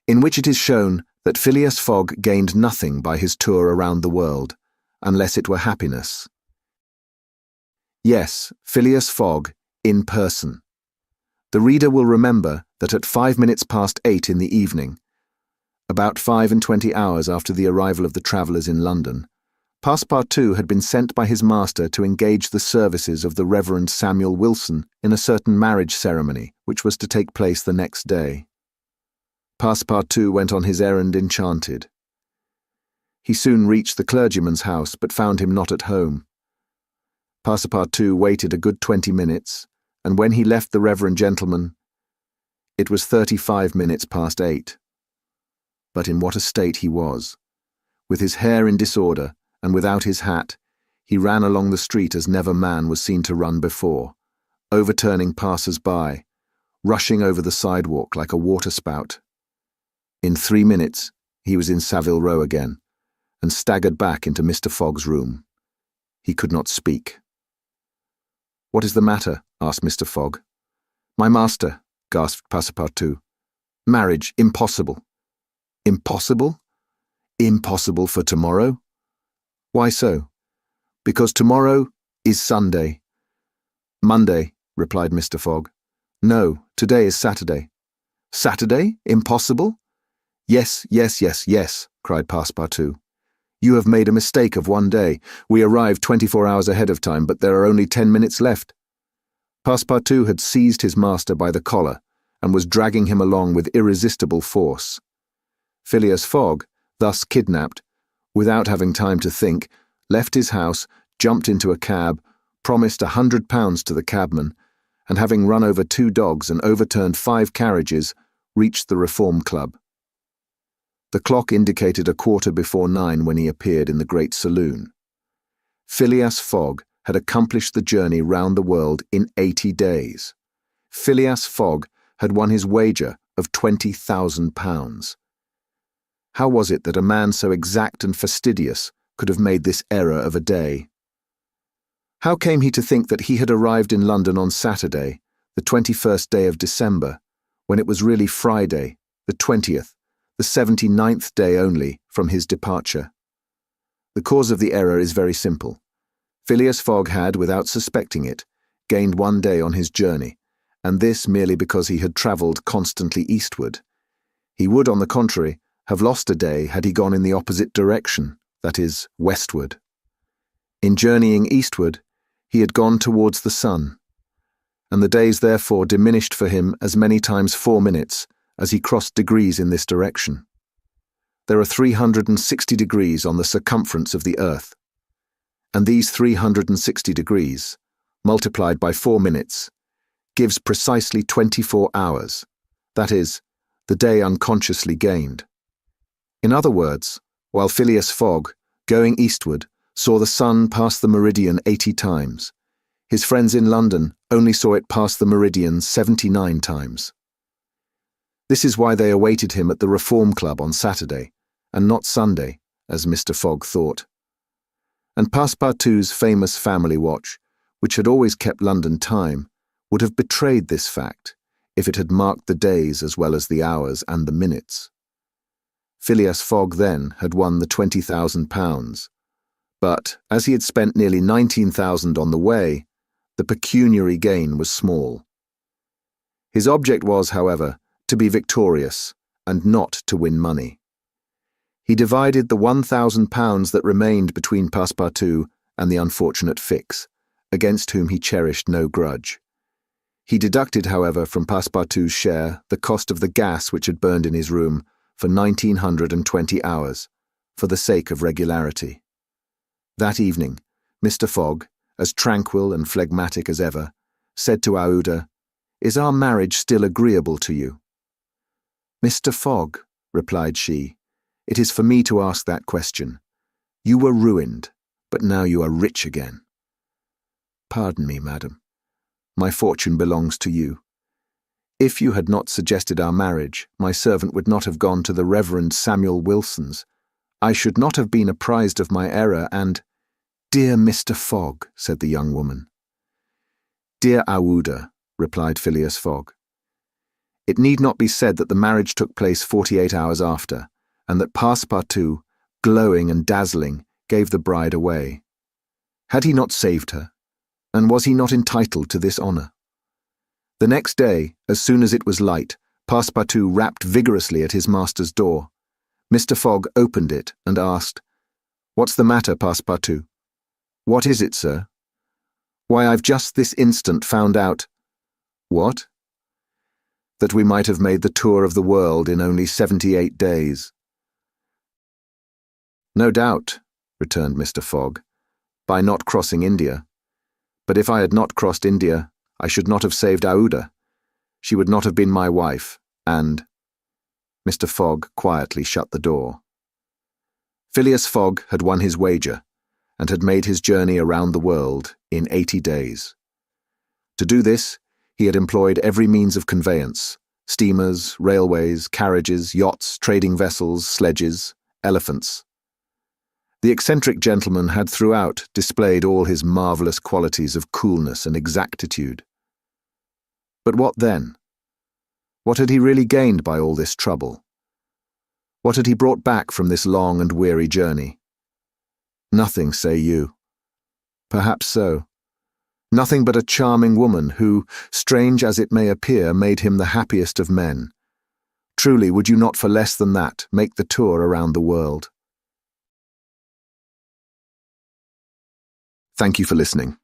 in which it is shown that Phileas Fogg gained nothing by his tour around the world, unless it were happiness. Yes, Phileas Fogg, in person. The reader will remember that at 5 minutes past 8 in the evening, about 25 hours after the arrival of the travellers in London, Passepartout had been sent by his master to engage the services of the Reverend Samuel Wilson in a certain marriage ceremony which was to take place the next day. Passepartout went on his errand enchanted. He soon reached the clergyman's house, but found him not at home. Passepartout waited a good 20 minutes, and when he left the reverend gentleman, it was 35 minutes past 8. But in what a state he was! With his hair in disorder, and without his hat, he ran along the street as never man was seen to run before, overturning passers-by, rushing over the sidewalk like a waterspout. In 3 minutes, he was in Savile Row again, and staggered back into Mr. Fogg's room. He could not speak. "What is the matter?" asked Mr. Fogg. "My master," gasped Passepartout. "Marriage impossible." "Impossible? Impossible for tomorrow?" "Why so?" "Because tomorrow is Sunday." "Monday," replied Mr. Fogg. "No, today is Saturday." "Saturday? Impossible?" "Yes, yes, yes, yes," cried Passepartout. "You have made a mistake of 1 day. We arrived 24 hours ahead of time, but there are only 10 minutes left." Passepartout had seized his master by the collar and was dragging him along with irresistible force. Phileas Fogg, thus kidnapped, without having time to think, left his house, jumped into a cab, promised £100 to the cabman, and having run over 2 dogs and overturned 5 carriages, reached the Reform Club. The clock indicated 9:15 when he appeared in the great saloon. Phileas Fogg had accomplished the journey round the world in 80 days. Phileas Fogg had won his wager of £20,000. How was it that a man so exact and fastidious could have made this error of a day? How came he to think that he had arrived in London on Saturday, the 21st day of December, when it was really Friday, the 20th, the 79th day only from his departure? The cause of the error is very simple. Phileas Fogg had, without suspecting it, gained 1 day on his journey, and this merely because he had travelled constantly eastward, He would, on the contrary, have lost a day had he gone in the opposite direction, that is, westward. In journeying eastward, he had gone towards the sun, and the days therefore diminished for him as many times 4 minutes as he crossed degrees in this direction. There are 360 degrees on the circumference of the earth, and these 360 degrees, multiplied by 4 minutes, gives precisely 24 hours, that is, the day unconsciously gained. In other words, while Phileas Fogg, going eastward, saw the sun pass the meridian 80 times, his friends in London only saw it pass the meridian 79 times. This is why they awaited him at the Reform Club on Saturday, and not Sunday, as Mr. Fogg thought. And Passepartout's famous family watch, which had always kept London time, would have betrayed this fact if it had marked the days as well as the hours and the minutes. Phileas Fogg then had won the £20,000, but as he had spent nearly 19,000 on the way, the pecuniary gain was small. His object was, however, to be victorious and not to win money. He divided the £1,000 that remained between Passepartout and the unfortunate Fix, against whom he cherished no grudge. He deducted, however, from Passepartout's share the cost of the gas which had burned in his room for 1920 hours, for the sake of regularity. That evening, Mr. Fogg, as tranquil and phlegmatic as ever, said to Aouda, "Is our marriage still agreeable to you?" "Mr. Fogg," replied she, "it is for me to ask that question. You were ruined, but now you are rich again." "Pardon me, madam. My fortune belongs to you. If you had not suggested our marriage, my servant would not have gone to the Reverend Samuel Wilson's. I should not have been apprised of my error, and—" "Dear Mr. Fogg," said the young woman. "Dear Aouda," replied Phileas Fogg. It need not be said that the marriage took place 48 hours after, and that Passepartout, glowing and dazzling, gave the bride away. Had he not saved her? And was he not entitled to this honour? The next day, as soon as it was light, Passepartout rapped vigorously at his master's door. Mr. Fogg opened it and asked, "What's the matter, Passepartout?" "What is it, sir?" "Why, I've just this instant found out—" "What?" "That we might have made the tour of the world in only 78 days. "No doubt," returned Mr. Fogg, "by not crossing India. But if I had not crossed India, I should not have saved Aouda. She would not have been my wife, and—" Mr. Fogg quietly shut the door. Phileas Fogg had won his wager, and had made his journey around the world in 80 days. To do this, he had employed every means of conveyance: steamers, railways, carriages, yachts, trading vessels, sledges, elephants. The eccentric gentleman had throughout displayed all his marvellous qualities of coolness and exactitude. But what then? What had he really gained by all this trouble? What had he brought back from this long and weary journey? Nothing, say you. Perhaps so. Nothing but a charming woman who, strange as it may appear, made him the happiest of men. Truly, would you not for less than that make the tour around the world? Thank you for listening.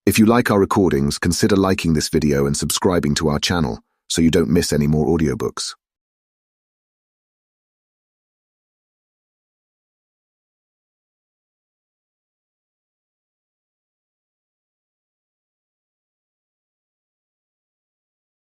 If you like our recordings, consider liking this video and subscribing to our channel so you don't miss any more audiobooks.